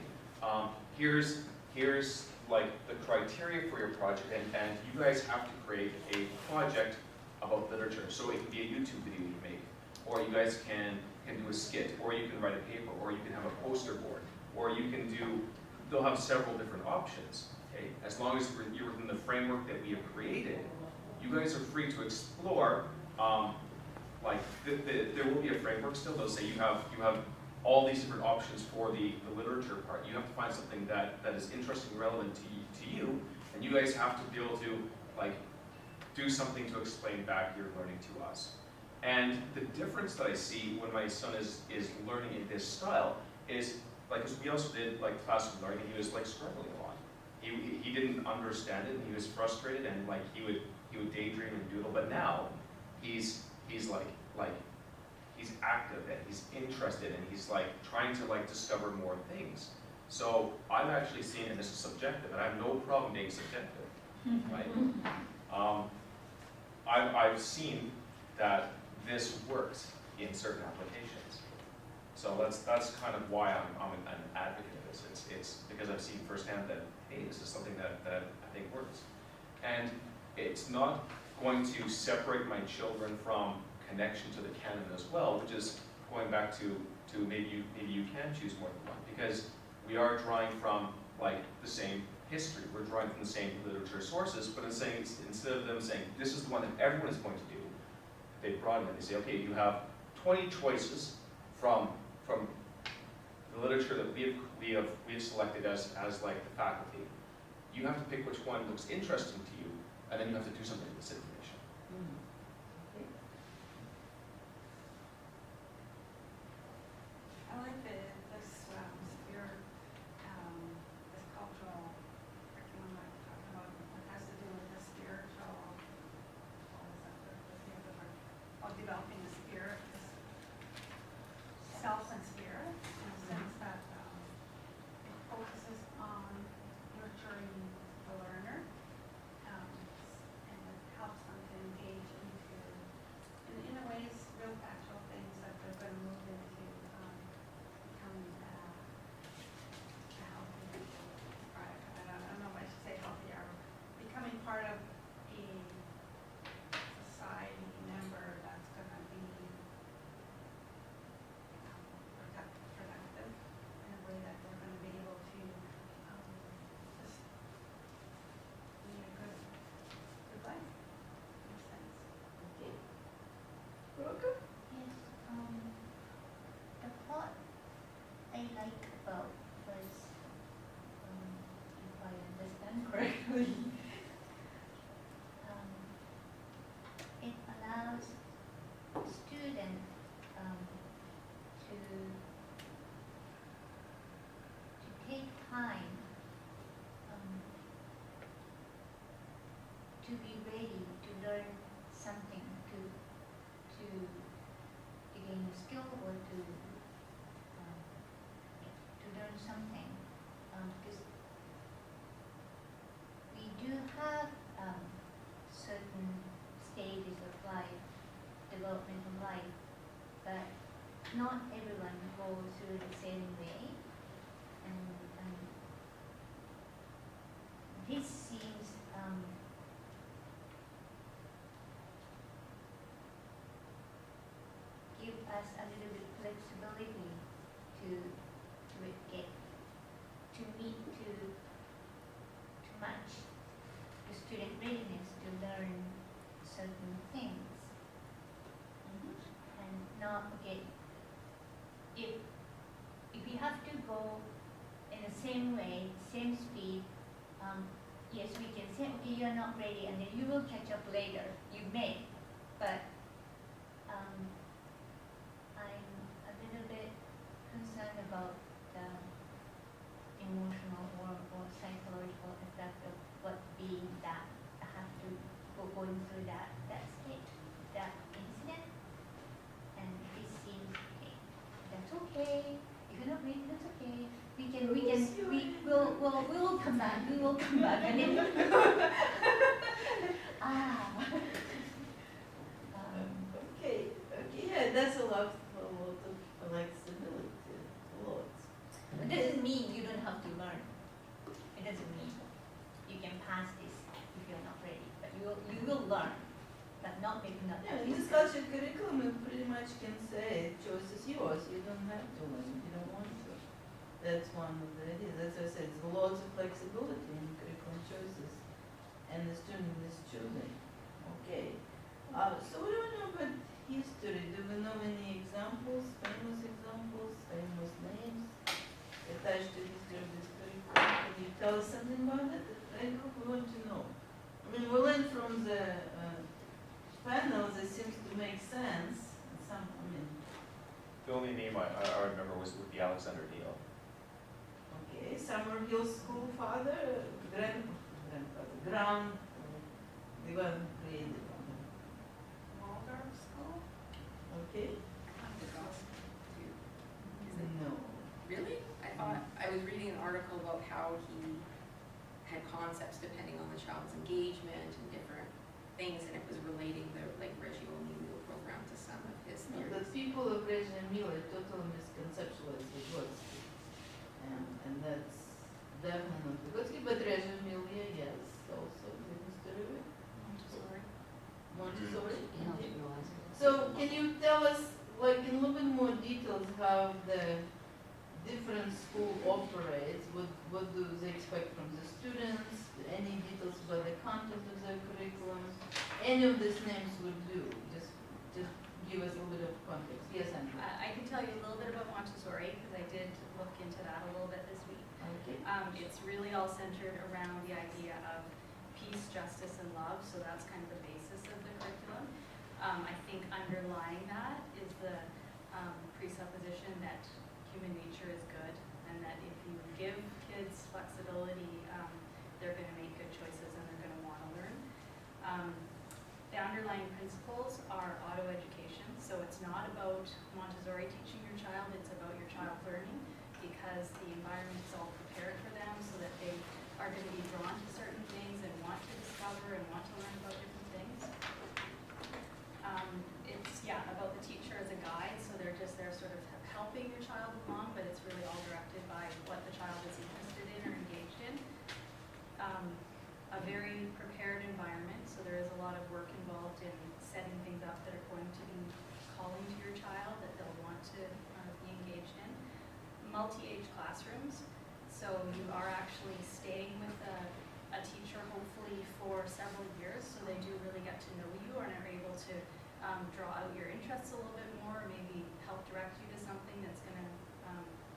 Here's like the criteria for your project, and you guys have to create a project about literature. So it can be a YouTube video you make, or you guys can do a skit, or you can write a paper, or you can have a poster board, or you can they'll have several different options. Okay? As long as you're within the framework that we have created, you guys are free to explore. There will be a framework still. They'll say you have all these different options for the literature part. You have to find something that is interesting and relevant to you, and you guys have to be able to do something to explain back your learning to us. And the difference that I see when my son is learning in this style is, because we also did classroom learning, he was struggling a lot. He didn't understand it, and he was frustrated, and he would daydream and doodle. But now he's he's active and he's interested and he's like trying to like discover more things. So I'm actually seeing, and this is subjective, and I have no problem being subjective, right? I've seen that this works in certain applications. So that's kind of why I'm an advocate of this. It's because I've seen firsthand that, hey, this is something that I think works. And it's not going to separate my children from connection to the canon as well, which is going back to maybe you can choose more than one, because we are drawing from like the same history, we're drawing from the same literature sources, but instead of them saying this is the one that everyone is going to do, they broaden it. They say, okay, you have 20 choices from the literature that we have selected as like the faculty. You have to pick which one looks interesting to you, and then you have to do something with this information. I like this spirit, this cultural curriculum that we're talking about, what has to do with the spiritual, what is that, the other word, of developing the spirit, this self and spirit, in a sense that it focuses on nurturing the learner, and it helps them to engage into, in a ways, real factual things that they're going to move into becoming a healthy, or I don't know if I should say healthy, or becoming part of a society member that's going to be productive in a way that they're going to be able to just lead a good life, in a sense. Okay. Welcome. Yes, the part I like about was, if I understand correctly, it allows students to take time to be ready to learn something, to gain a skill or to learn something, because we do have certain stages of life, development of life, but not everyone goes through the same way, and this seems give us a little bit flexibility to get to meet to match the student readiness to learn certain things, and not okay if we have to go in the same way, same speed. Yes, we can say, okay, you're not ready, and then you will catch up later. You may, but I'm a little bit concerned about the emotional or psychological effect of what being that I have to going through that stage, that incident, and it seems okay. That's okay. If you're not ready, that's okay. We'll come back. We will come back, and then Okay, yeah, that's a lot of flexibility, lots. It doesn't mean you don't have to learn. It doesn't mean you can pass this if you're not ready, but you will learn, but not maybe not. Yeah, in this culture curriculum, you pretty much can say, choice is yours, you don't have to learn if you don't want to. That's one of the ideas, as I said, there's lots of flexibility in curriculum choices, and the student is choosing. Okay, so we don't know about history. Do we know any examples, famous names attached to history of this curriculum? Can you tell us something about it? I hope we want to know. I mean, we learned from the panels, it seems to make sense. The only name I remember was with the Alexander Neal. Okay, Summerhill School father, grandfather, the one who created one. Mulder? child's engagement and different things, and it was relating the, like, Reggio Emilio program to some of his The theories. people of Reggio Emilia totally misconceptualize Vygotsky. And that's definitely Vygotsky, but Reggio Emilia, yes, also the history of it. Montessori. No, indeed. no, So can you tell us, like, in a little bit more details how the different school operates? What do they expect from the students? Any details about the content of their curriculum? Any of these names would do. Just give us a little bit of context. Yes, Andrew. I can tell you a little bit about Montessori, because I did look into that a little bit this week. Okay. It's really all centered around the idea of peace, justice, and love, so that's kind of the basis of the curriculum. I think underlying that is the presupposition that human nature is good, and that if you give kids flexibility, they're going to make good choices and they're going to want to learn. The underlying principles are auto-education, so it's not about Montessori teaching your child, it's about your child learning, because the environment is all prepared for them so that they are going to be drawn to certain things and want to discover and want to learn about different things. It's, yeah, about the teacher as a guide, so they're sort of helping your child along, but it's really all directed by what the child is interested in or engaged in. A very prepared environment, so there is a lot of work involved in setting things up that are going to be calling to your child, that they'll want to be engaged in. Multi-age classrooms, so you are actually staying with a teacher hopefully for several years, so they do really get to know you and are able to draw out your interests a little bit more, or maybe help direct you to something that's going to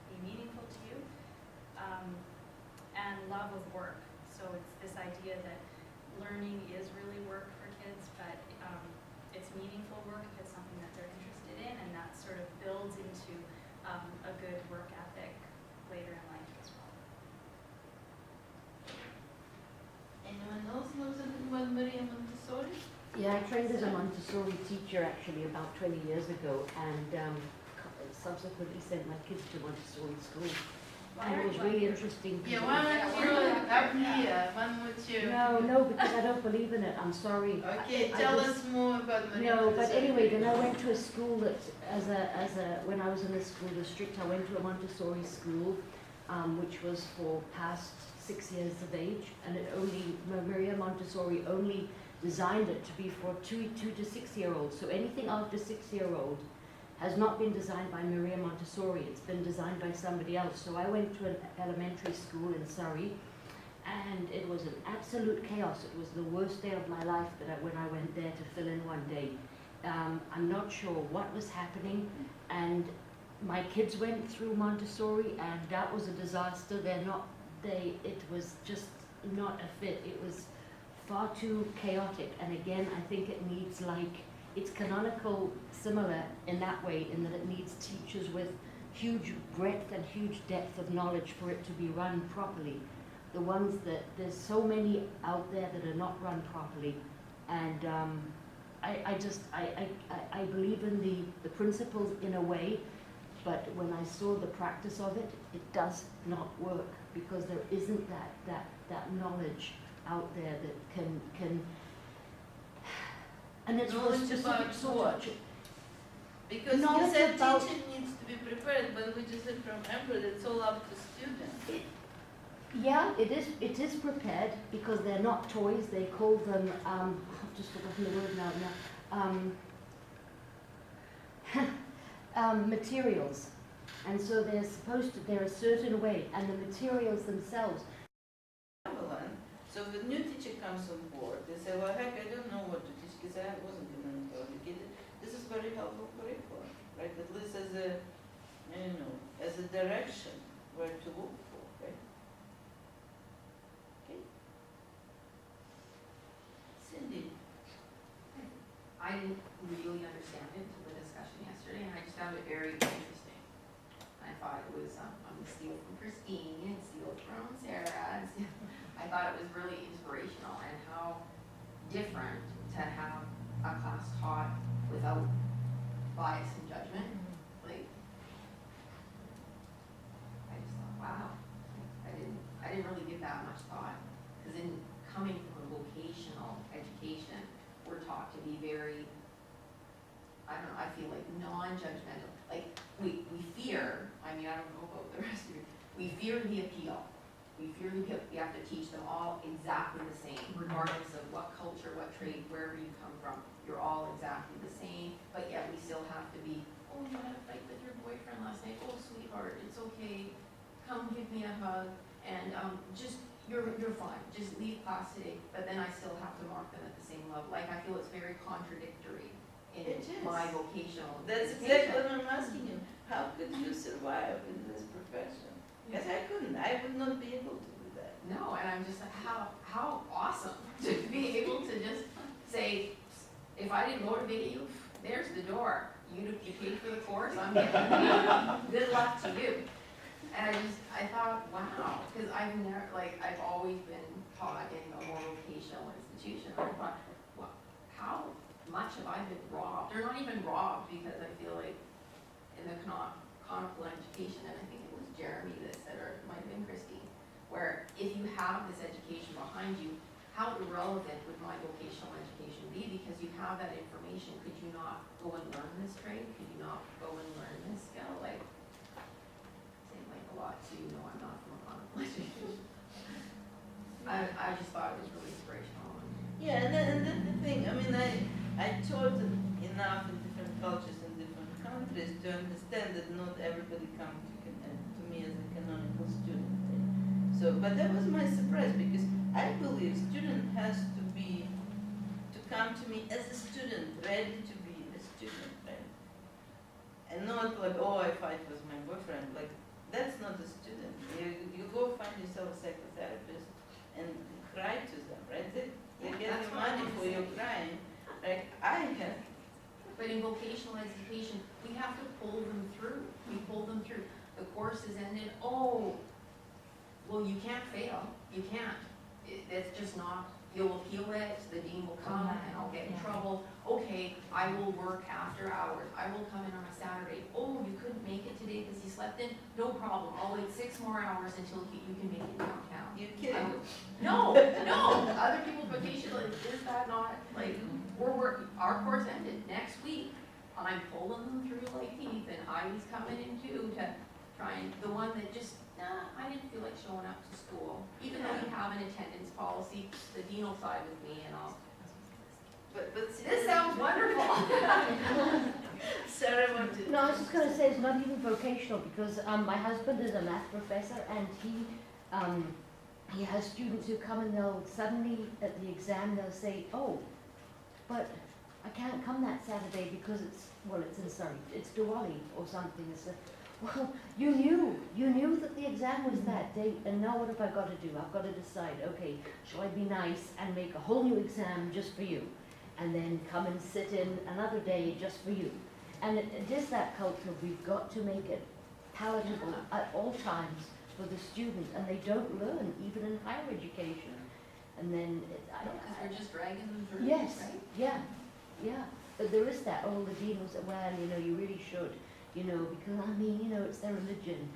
be meaningful to you. And love of work, so it's this idea that learning is really work for kids, but it's meaningful work if it's something that they're interested in, and that sort of builds into a good work ethic later in life as well. Anyone else knows anything about Maria Montessori? Yeah, I trained as a Montessori teacher actually about 20 years ago, and subsequently sent my kids to Montessori school. And it was really interesting. Yeah, why don't you up here? Why don't you? No, because I don't believe in it. I'm sorry. Okay, I tell just- us more about Maria No, but Montessori. anyway, then I went to a school that, when I was in the school district, I went to a Montessori school, which was for past 6 years of age, and it only, Maria Montessori only designed it to be for 2 to 6 year olds. So anything after 6-year-old has not been designed by Maria Montessori. It's been designed by somebody else. So I went to an elementary school in Surrey, and it was an absolute chaos. It was the worst day of my life when I went there to fill in one day. I'm not sure what was happening, and my kids went through Montessori, and that was a disaster. It was just not a fit. It was far too chaotic, and again, I think it needs, like, it's canonical similar in that way, in that it needs teachers with huge breadth and huge depth of knowledge for it to be run properly. The ones that, there's so many out there that are not run properly, and I believe in the principles in a way, but when I saw the practice of it, it does not work, because there isn't that knowledge out there that can and it's for a Knowledge specific about sort what? of Because you knowledge said about- teaching needs to be prepared, but we just said from Amber that it's all up to students. Yeah, it is prepared, because they're not toys. They call them I've just forgotten the word now. Materials, and so they're a certain way, and the materials themselves. So if a new teacher comes on board, they say, well, heck, I don't know what to teach because I wasn't given to educated. This is very helpful curriculum, right? At least as a, as a direction where to look for, right? Okay. Cindy. I didn't really understand it until the discussion yesterday, and I just found it very interesting. I thought it was, I'm gonna steal from Christine and steal from Sarah. I thought it was really inspirational, and how different to have a class taught without bias and judgment. Like, I just thought, wow, I didn't really give that much thought, because in coming from a very, I don't know, I feel like non-judgmental. Like, we fear, I mean, I don't know about the rest of you, we fear the appeal. We fear the appeal. We have to teach them all exactly the same, regardless of what culture, what trade, wherever you come from. You're all exactly the same, but yet we still have to be, oh, you had a fight with your boyfriend last night. Oh, sweetheart, it's okay. Come give me a hug. And just, you're fine. Just leave class today. But then I still have to mark them at the same level. Like, I feel it's very contradictory in It is. my vocational That's education. exactly what I'm asking you. How could you survive in this profession? Because I couldn't. I would not be able to do that. No, and I'm just like, how awesome to be able to just say, if I didn't motivate you, there's the door. You paid for the course, I'm getting paid. Good luck to you. And I thought, wow, because I've never, like, I've always been taught in a more vocational institution. I thought, well, how much have I been robbed? Or not even robbed, because I feel like in the canonical education, and I think it was Jeremy that said, or it might have been Christine, where if you have this education behind you, how irrelevant would my vocational education be? Because you have that information. Could you not go and learn this trade? Could you not go and learn this skill? Like, saying like a lot, so you know I'm not from a canonical education. I just thought it was really inspirational. Yeah, and that's the thing. I mean, I taught enough in different cultures in different countries to understand that not everybody comes to me as a canonical student. Right? So, but that was my surprise, because I believe student has to come to me as a student, ready to be a student, right? And not like, oh, I fight with my boyfriend. Like, that's not a student. You go find yourself a psychotherapist and cry to them, right? They get you money for your crying. Like I have. But in vocational education, we have to pull them through. We pull them through. The course is ended. Oh, well, you can't fail. You can't. It's just not. You'll appeal it. The dean will come, and I'll get in trouble. Okay, I will work after hours. I will come in on a Saturday. Oh, you couldn't make it today because you slept in? No problem. I'll wait 6 more hours until you can make it downtown. You kidding? No. Other people's vocational, is that not, like, we're working, our course ended next week. I'm pulling them through like teeth, and Heidi's coming in too to try and, the one that just, I didn't feel like showing up to school. Even though we have an attendance policy, the dean will side with me and I'll, But see, this sounds wonderful. Sarah wanted. No, I was just going to say it's not even vocational, because my husband is a math professor, and he has students who come and they'll suddenly at the exam they'll say, oh, but I can't come that Saturday because it's in Surrey, it's Diwali or something. It's well, you knew that the exam was that date, and now what have I got to do? I've got to decide, okay, shall I be nice and make a whole new exam just for you, and then come and sit in another day just for you? And it is that culture. We've got to make it palatable at all times for the student, and they don't learn even in higher education. And then Because we're just dragging them through, yes, right? yeah. But there is that. Oh, the dean will say, well, you really should, because I mean, it's their religion.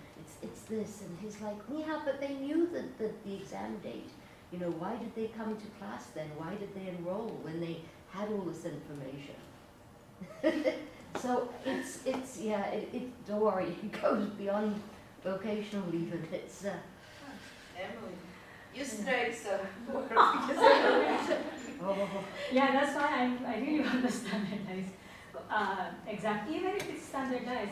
It's this, and he's like, yeah, but they knew the exam date. Why did they come to class then? Why did they enroll when they had all this information? So it's don't worry, it goes beyond vocational even. It's Emily, you strike some work. oh. Yeah, that's why I really want to standardize exam, even if it's standardized.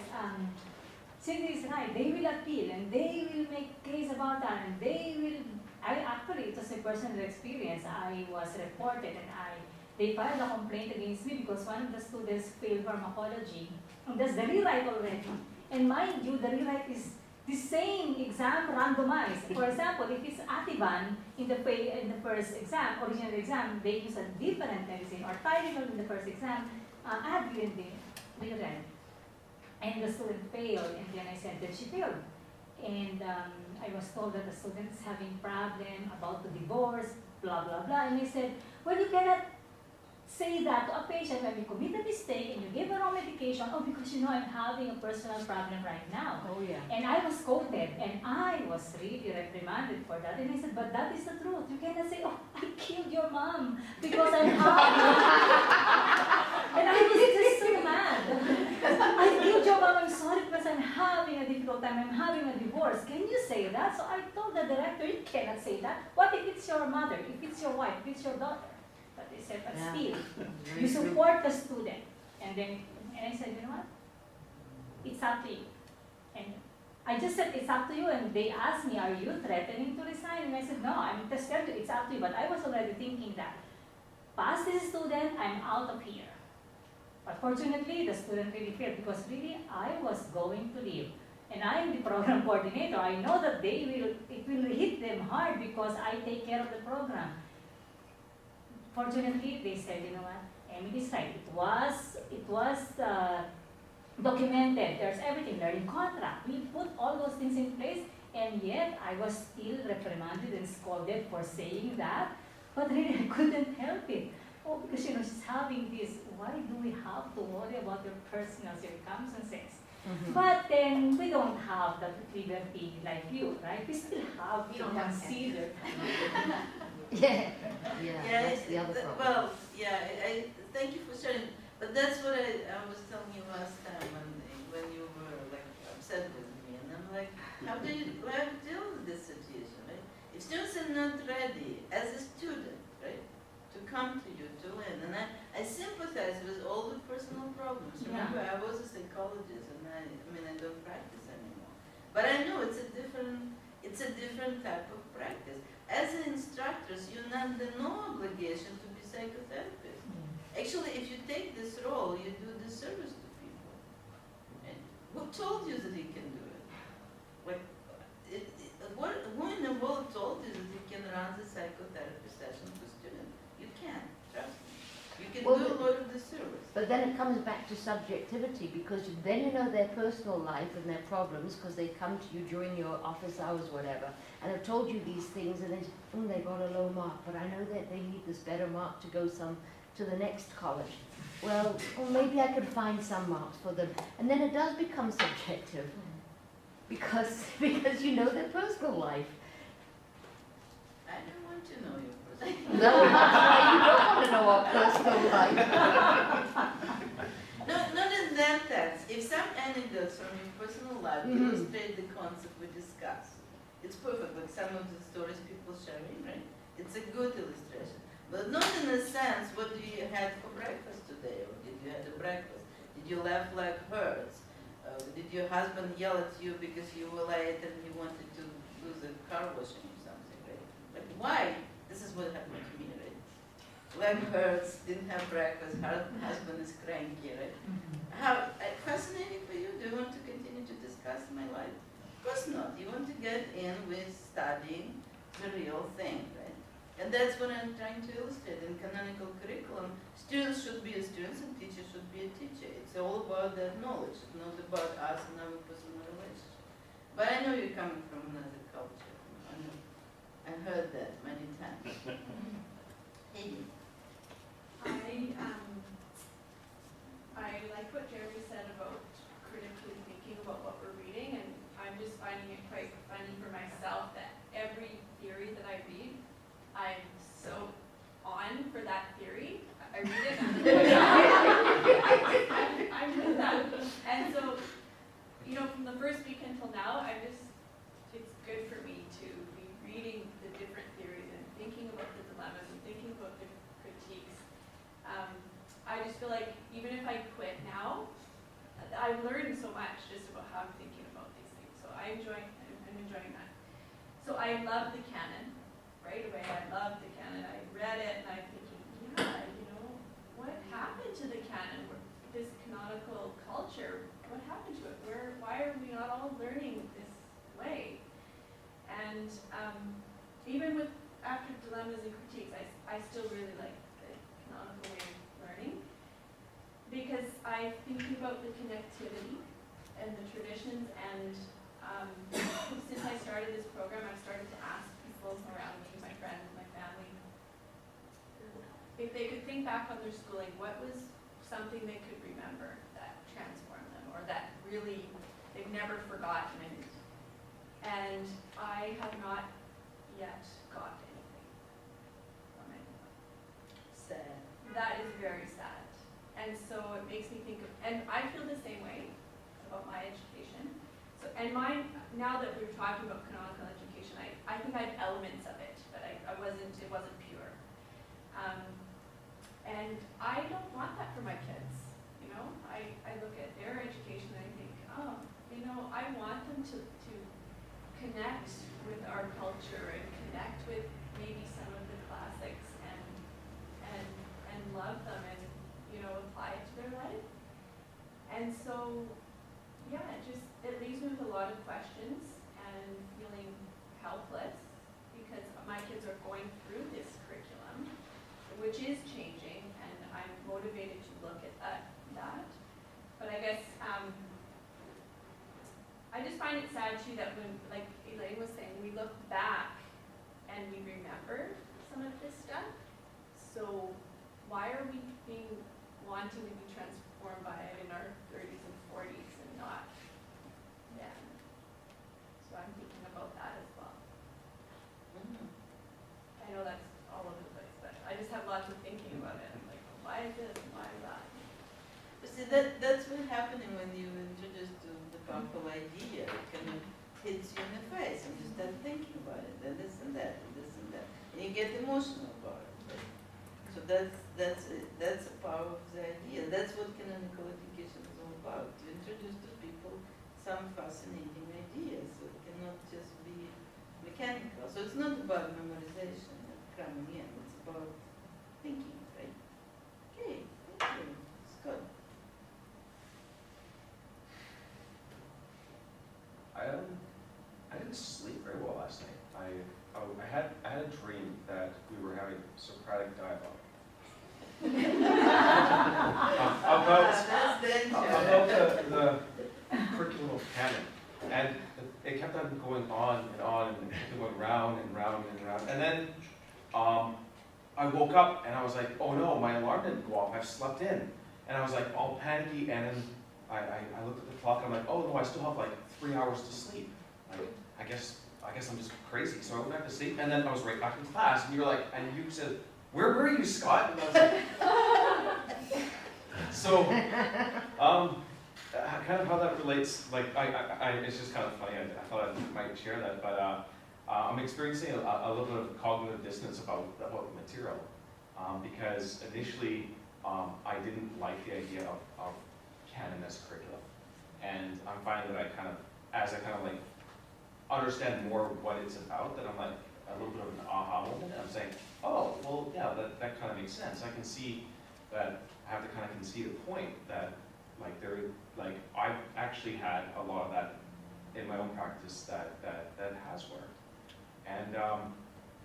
Cindy is right, they will appeal and they will make case about that, and actually, it was a personal experience. I was reported and they filed a complaint against me because one of the students failed pharmacology. And that's the rewrite already. And mind you, the rewrite is the same exam randomized. For example, if it's Ativan in the first exam, original exam, they use a different medicine, or Tylenol in the first exam, Advil in the other. And the student failed, and then I said that she failed. And I was told that the student is having problem about the divorce, blah, blah, blah. And I said, well, you cannot say that to a patient when you commit a mistake and you give a wrong medication, oh, because you know I'm having a personal problem right now. Oh, yeah. And I was quoted, and I was really reprimanded for that. And I said, but that is the truth. You cannot say, oh, I killed your mom because I'm having. And I was just so mad. I killed your mom, I'm sorry because I'm having a difficult time, I'm having a divorce. Can you say that? So I told the director, you cannot say that. What if it's your mother, if it's your wife, if it's your daughter? But they said, but Yeah. still, you support the student. And I said, you know what? It's up to you. And I just said, it's up to you. And they asked me, are you threatening to resign? And I said, no, I'm just telling you, it's up to you. But I was already thinking that, pass this student, I'm out of here. But fortunately, the student really failed because really I was going to leave. And I am the program coordinator. I know that it will hit them hard because I take care of the program. Fortunately, they said, you know what, Emily's right. It was documented. There's everything, learning contract. We put all those things in place, and yet I was still reprimanded and scolded for saying that. But really, I couldn't help it. Oh, because she's having this. Why do we have to worry about your personal circumstances? Mm-hmm. But then we don't have that liberty like you, right? We still have to consider. Yeah, that's the other problem. Well, yeah, I thank you for sharing. But that's what I was telling you last time when you were like upset with me, and I'm like, how do you deal with this situation, right? If students are not ready as a student, right, to come to you to learn, and I sympathize with all the personal problems. Remember, I was a psychologist, and I mean I don't practice anymore. But I know it's a different type of practice. As an instructors, you're under no obligation to be psychotherapists. Actually, if you take this role, you do disservice to people. And who told you that you can do it? Like, who in the world told you that you can run the psychotherapy session for students? You can't, trust me. You can do a lot of disservice. But then it comes back to subjectivity, because then you know their personal life and their problems, because they come to you during your office hours, whatever, and have told you these things, and then they got a low mark, but I know that they need this better mark to go to the next college. Well, maybe I could find some marks for them, and then it does become subjective, because you know their personal life. I don't want to know your personal life. No, that's why you don't want to know our personal life. No, not in that sense. If some anecdotes from your personal life illustrate the concept we discussed, it's perfect, like some of the stories people sharing, right? It's a good illustration. But not in a sense, what do you had for breakfast today? Or did you have a breakfast? Did you laugh like birds? Did your husband yell at you because you were late and he wanted to do the car washing or something, right? Like, why? This is what happened to me, right? Like birds, didn't have breakfast, husband is cranky, right? How fascinating for you? Do you want to continue to discuss my life? Of course not. You want to get in with studying the real thing, right? And that's what I'm trying to illustrate. In canonical curriculum, students should be students and teachers should be a teacher. It's all about that knowledge, not about us and our personal relationship. But I know you're coming from another culture. I heard that many times. Hey. I like what Jeremy said about critically thinking about what we're reading, and I'm just finding it quite funny for myself that every theory that I read, I'm so on for that theory. I read it and I'm with that. And so, from the first week until now, it's good for me to be reading the different theories and thinking about the dilemmas and thinking about the critiques. I just feel like even if I quit now, I've learned so much just about how I'm thinking about these things. So I'm enjoying that. So I love the canon right away. I love the canon. I read it and I'm thinking, what happened to the canon? This canonical culture, what happened to it? Why are we not all learning this way? And even after dilemmas and critiques, I still really like the canonical way of learning, because I think about the connectivity and the traditions, and since I started this program, I've started to ask people around me, my friends, my family, if they could think back on their schooling, what was something they could remember that transformed them, or that really they've never forgotten? And I have not yet got anything from anyone. Sad. That is very sad. And so it makes me think of, and I feel the same way about my education. So, and mine, now that we're talking about canonical education, I think I have elements of it, but it wasn't pure. And I don't want that for my kids, you know? I look at their education and I think, oh, you know, I want them to connect with our culture and connect with maybe some of the classics and love them and, you know, apply it to their life. And so, yeah, it leaves me with a lot of questions and feeling helpless because my kids are going through this curriculum, which is changing, and I'm motivated to look at that. But I guess I just find it sad too that when, like Elaine was saying, we look back and we remember some of this stuff. So why are we wanting to be transformed by it in our 30s and 40s and not then? So I'm thinking about that as well. I know that's all over the place, but I just have lots of thinking about it. I'm like, why is this and why is that? But see, that's what's happening when you introduce the powerful idea. It kind of hits you in the face and you start thinking about it, and this and that, and this and that. And you get emotional about it. Right? So that's the power of the idea. That's what canonical education is all about, to introduce to people some fascinating ideas. So it cannot just be mechanical. So it's not about memorization and cramming in, it's about thinking, right? Okay, thank you. It's good. I didn't sleep very well last night. I had a dream that we were having Socratic dialogue. about the curriculum of canon. And it kept on going on and on, and it kept going round and round and round. And then I woke up and I was like, oh no, my alarm didn't go off, I've slept in. And I was like all panicky, and then I looked at the clock, I'm like, oh no, I still have like 3 hours to sleep. Like, I guess I'm just crazy. So I went back to sleep, and then I was right back in class, and you were like, and you said, where were you, Scott? And I was like, so, kind of how that relates, like, it's just kind of funny, I thought I might share that, but I'm experiencing a little bit of cognitive dissonance about the material, because initially, I didn't like the idea of canon as curriculum, and I'm finding that as I like understand more what it's about, that I'm like a little bit of an aha moment, and I'm saying, oh, well, yeah, that kind of makes sense. I can see that I have to kind of concede a point that I've actually had a lot of that in my own practice that has worked. And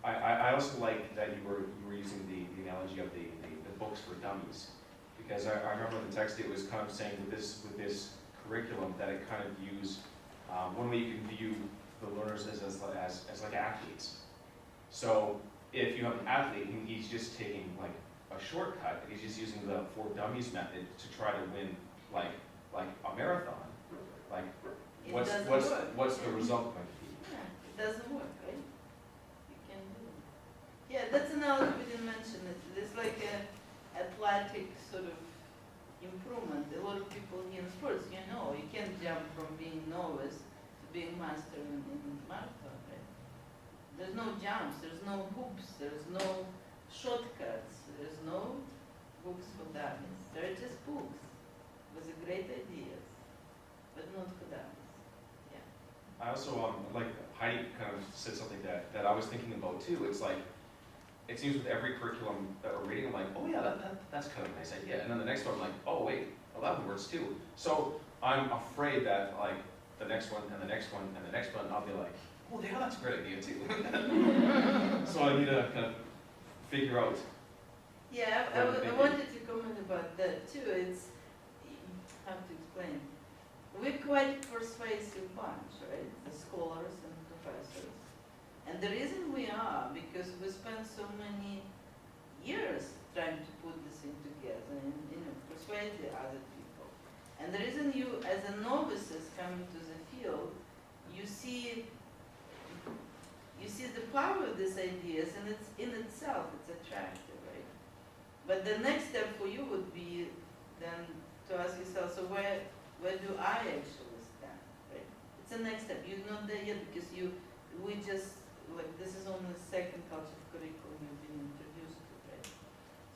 I also like that you were using the analogy of the books for dummies, because I remember in the text it was kind of saying with this curriculum that it kind of views one way you can view the learners as like athletes. So if you have an athlete and he's just taking like a shortcut, he's just using the for dummies method to try to win like a marathon, like what's the result going to be? Yeah, it doesn't work, right? You can't do it. Yeah, that's an analogy we didn't mention. It's like an athletic sort of improvement. A lot of people in sports, you know, you can't jump from being novice to being master in marathon, right? There's no jumps, there's no hoops, there's no shortcuts, there's no books for dummies. They're just books with great ideas, but not for dummies. Yeah. I also, like Heidi kind of said something that I was thinking about too. It's like, it seems with every curriculum that we're reading, I'm like, oh yeah, that's kind of a nice idea. And then the next one, I'm like, oh wait, 11 words too. So I'm afraid that like the next one and the next one and the next one, I'll be like, oh yeah, that's a great idea too. So I need to kind of figure out. Yeah, I wanted to comment about that too. It's, how to explain. We're quite a persuasive bunch, right? The scholars and professors. And the reason we are, because we spent so many years trying to put this thing together and, persuade the other people. And the reason you, as a novices coming to the field, you see the power of these ideas, and it's in itself, it's attractive, right? But the next step for you would be then to ask yourself, so where do I actually stand, right? It's the next step. You're not there yet because this is only the second culture curriculum you've been introduced to, right?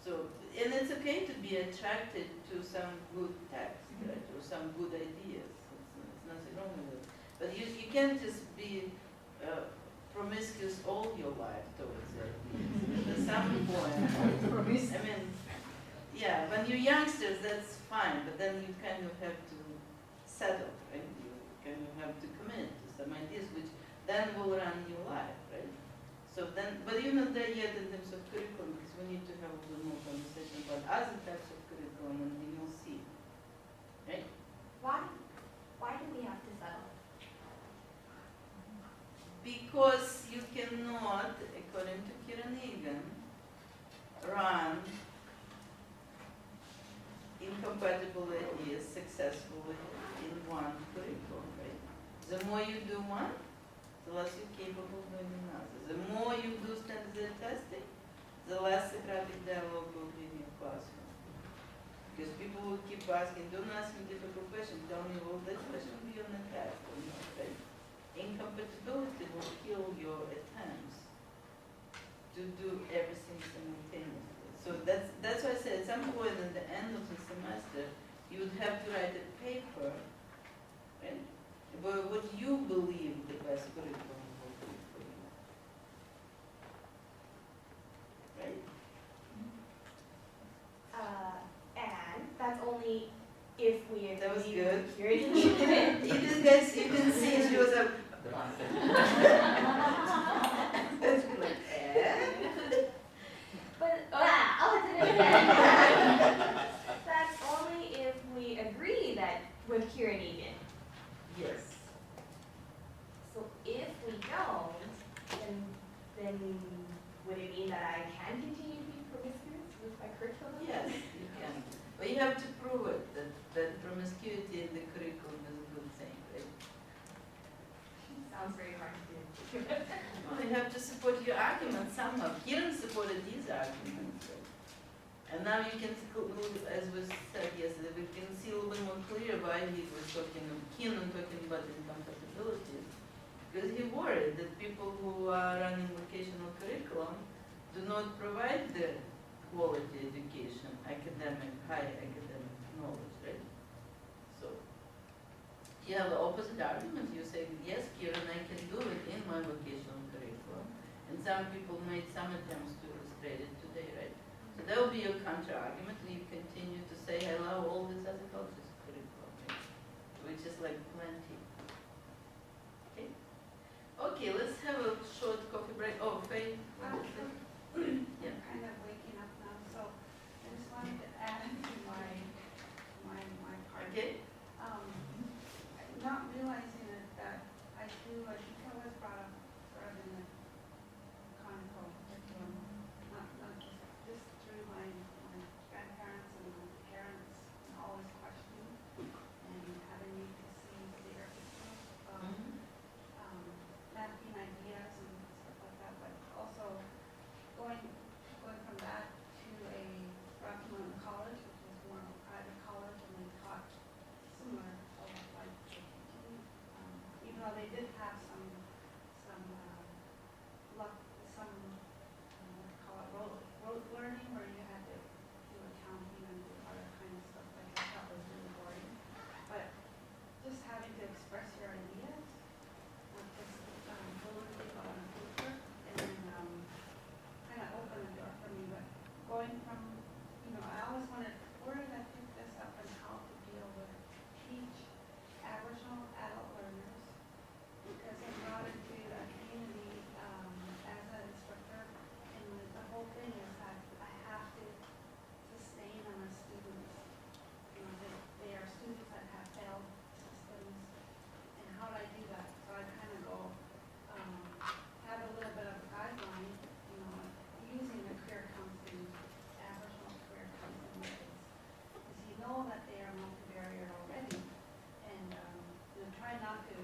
So, and it's okay to be attracted to some good text, right, or some good ideas. It's nothing wrong with it. But you can't just be promiscuous all your life towards it. At some point, I mean, yeah, when you're youngsters, that's fine, but then you kind of have to settle, right? You kind of have to commit to some ideas which then will run your life, right? So then, but you're not there yet in terms of curriculum, because we need to have a little more conversation about other types of curriculum, and then you'll see, right? Why do we have to settle? Because you cannot, according to Kieran Egan, run incompatible ideas successfully in one curriculum, right? The more you do one, the less you're capable of doing another. The more you do standardized testing, the less Socratic dialogue will be in your classroom. Because people will keep asking, don't ask me difficult questions, tell me, well, this question will be on the test, or not, right? Incompatibility will kill your attempts to do everything simultaneously. So that's why I said at some point at the end of the semester, you would have to write a paper, right? About what you believe the best curriculum will be for you. Right? And that's only if we agree. That was good. You You can see she was a But, I'll do it again. That's only if we agree that with Kieran Egan. yes. So if we don't, then would it mean that I can continue to be promiscuous with my curriculum? Yes, you can. But you have to prove it, that promiscuity in the curriculum is a good thing, right? Sounds very hard to do. Well, you have to support your argument somehow. Kieran supported his arguments, right? And now you can, as was said yesterday, we can see a little bit more clear why he was keen on talking about incompatibilities. Because he worried that people who are running vocational curriculum do not provide the quality education, high academic knowledge, right? So, you have the opposite argument. You say, yes, Kieran, I can do it in my vocational curriculum. And some people made some attempts to illustrate it today, right? So that will be your counter-argument, and you continue to say, I love all these other cultures curriculum, right? Which is like plenty. Okay? Okay, let's have a short coffee break. Oh, Faye? Yeah. I'm kind of waking up now, so I just wanted to add to my part. Okay? Not realizing it, that I think it was brought up in the conical curriculum, not just through my grandparents and my parents, and always questioning and having me to see bigger pictures of mapping ideas and stuff like that, but also going from that to a Rocky Mountain College, which is more of a private college, and they taught similar, like, even though they did have some rote learning where you had to do accounting and do other kind of stuff like that. That was really boring. But just having to express your ideas, not just fluently but on paper, and then kind of opened the door for me. But going from, I always wanted, where did I pick this up and how to deal with teach Aboriginal adult learners? Because know that they are multivariate already, and, try not to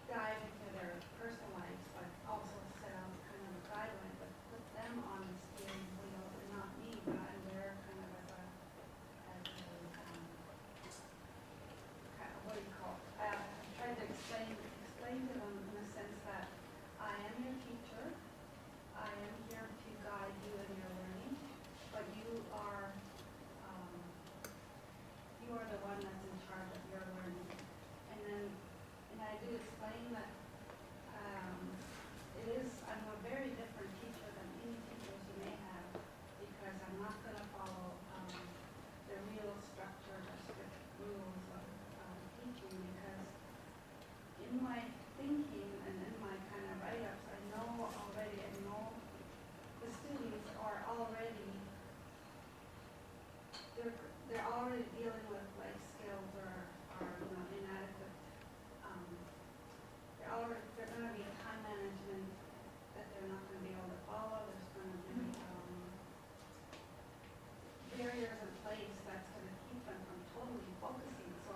dive into their personal lives, but also set out kind of a guideline, but put them on the steering wheel, and not me, but I'm there kind of as a, kind of, what do you call it? Try to explain to them in the sense that I am your teacher, I am here to guide you in your learning, but you are the one that's in charge of your learning. And I do explain that I'm a very different teacher than any teachers you may have, because I'm not going to follow the real structure or strict rules of teaching, because in my thinking and in my kind of write-ups, I know the students are already, they're already dealing with life skills or inadequate. They're going to be time management that they're not going to be able to follow. There's going to be barriers in place that's going to keep them from totally focusing. So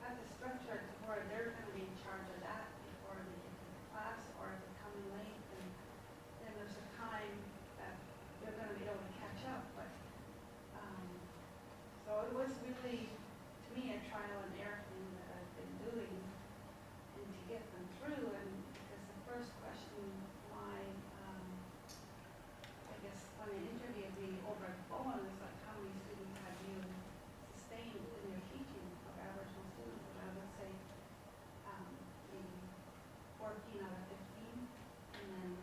at the structure to where they're going to be in charge of that before they get to the class, or if they're coming late, then there's a time that they're going to be able to catch up. But so it was really, to me, a trial and error thing that I've been doing, and to get them through. And because the first question, I guess when they interviewed me over the phone, is like, how many students have you sustained in your teaching of Aboriginal students? And I would say maybe 14 out of 15, and then,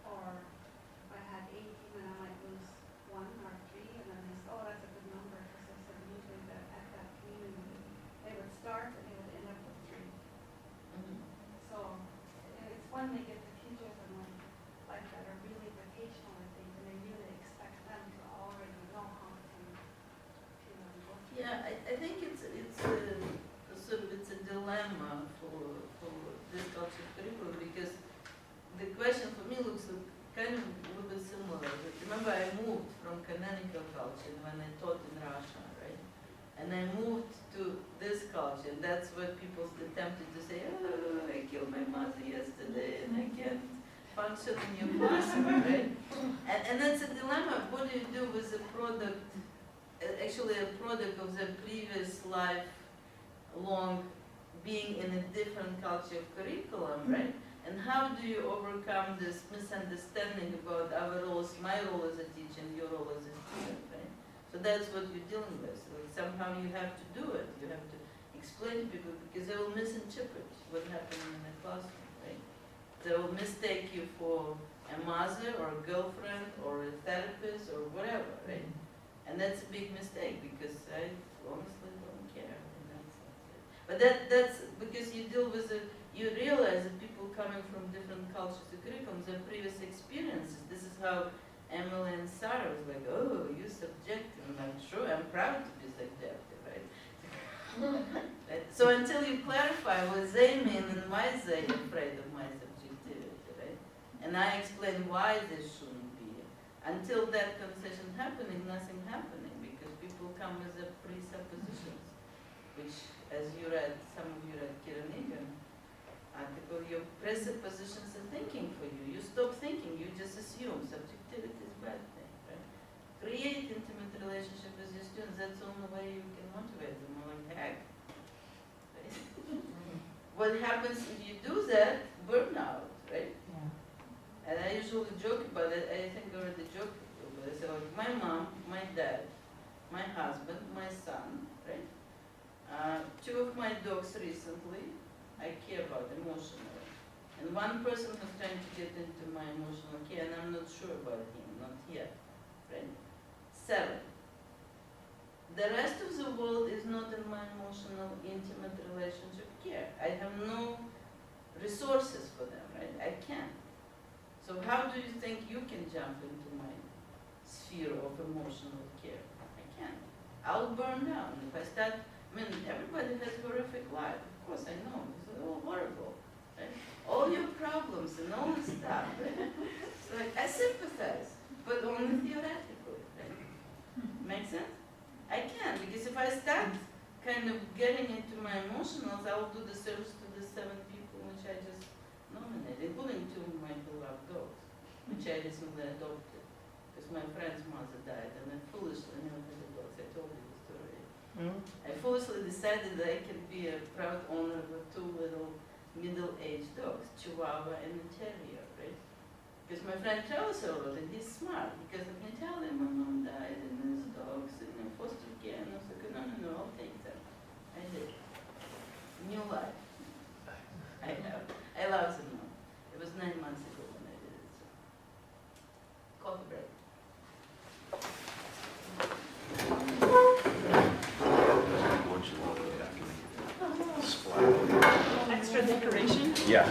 or if I had 18, then I might lose 1 or 3, and then they said, oh, that's a good number, because they said usually that at that community, they would start and they would end up with 3. So it's when they get the teachers and like that are really vocational, I think, and they really expect them to already know how to go through. Yeah, I think it's a dilemma for this culture curriculum, because the question for me looks kind of a little bit similar. Remember, I moved from canonical culture when I taught in Russia, right? And I moved to this culture, and that's what people attempted to say, oh, I killed my mother yesterday and I can't function in your classroom, right? And that's a dilemma. What do you do with a product, actually a product of the previous lifelong being in a different culture of curriculum, right? And how do you overcome this misunderstanding about our roles, my role as a teacher and your role as a student, right? So that's what you're dealing with. So somehow you have to do it. You have to explain to people, because they will misinterpret what's happening in the classroom, right? They will mistake you for a mother or a girlfriend or a therapist or whatever, right? And that's a big mistake, because I honestly don't care. And but that's because you deal with you realize that people coming from different cultures and curriculums have previous experiences. This is how Emily and Sarah was like, oh, you're subjective. I'm like, sure, I'm proud to be subjective, right? Right? So until you clarify what they mean and why they're afraid of my subjectivity, right? And I explain why this shouldn't be. Until that conversation happening, nothing happening, because people come with the presuppositions, which, as you read, some of you read Kieran Egan article, your presuppositions are thinking for you. You stop thinking, you just assume subjectivity is a bad thing, right? Create intimate relationship with your students. That's the only way you can motivate them. Like heck. Right? What happens if you do that? Burnout, right? Yeah. And I usually joke about it. I think I already joked about it. So like my mom, my dad, my husband, my son, right? 2 of my dogs recently, I care about emotionally. And one person was trying to get into my emotional care, and I'm not sure about him, not yet, right? 7. The rest of the world is not in my emotional, intimate relationship care. I have no resources for them, right? I can't. So how do you think you can jump into my sphere of emotional care? I can't. I'll burn down. If I start, everybody has a horrific life. Of course, I know. It's all horrible, right? All your problems and all this stuff, right? It's like, I sympathize, but only theoretically, right? Make sense? I can't, because if I start kind of getting into my emotionals, I will do the service to the 7 people which I just nominated, including 2 of my beloved dogs, which I recently adopted. Because my friend's mother died, and I foolishly never had the dogs. I told you the story. I foolishly decided that I could be a proud owner of 2 little middle-aged dogs, Chihuahua and a Terrier, right? Because my friend travels a lot, and he's smart, because I can tell him my mom died, and there's dogs in foster care, and I was like, no, I'll take them. I did. New life. I love them now. It was 9 months ago when I did it, so. Coffee break. Lunch and walk after me. Splat. Extra decoration? Yeah.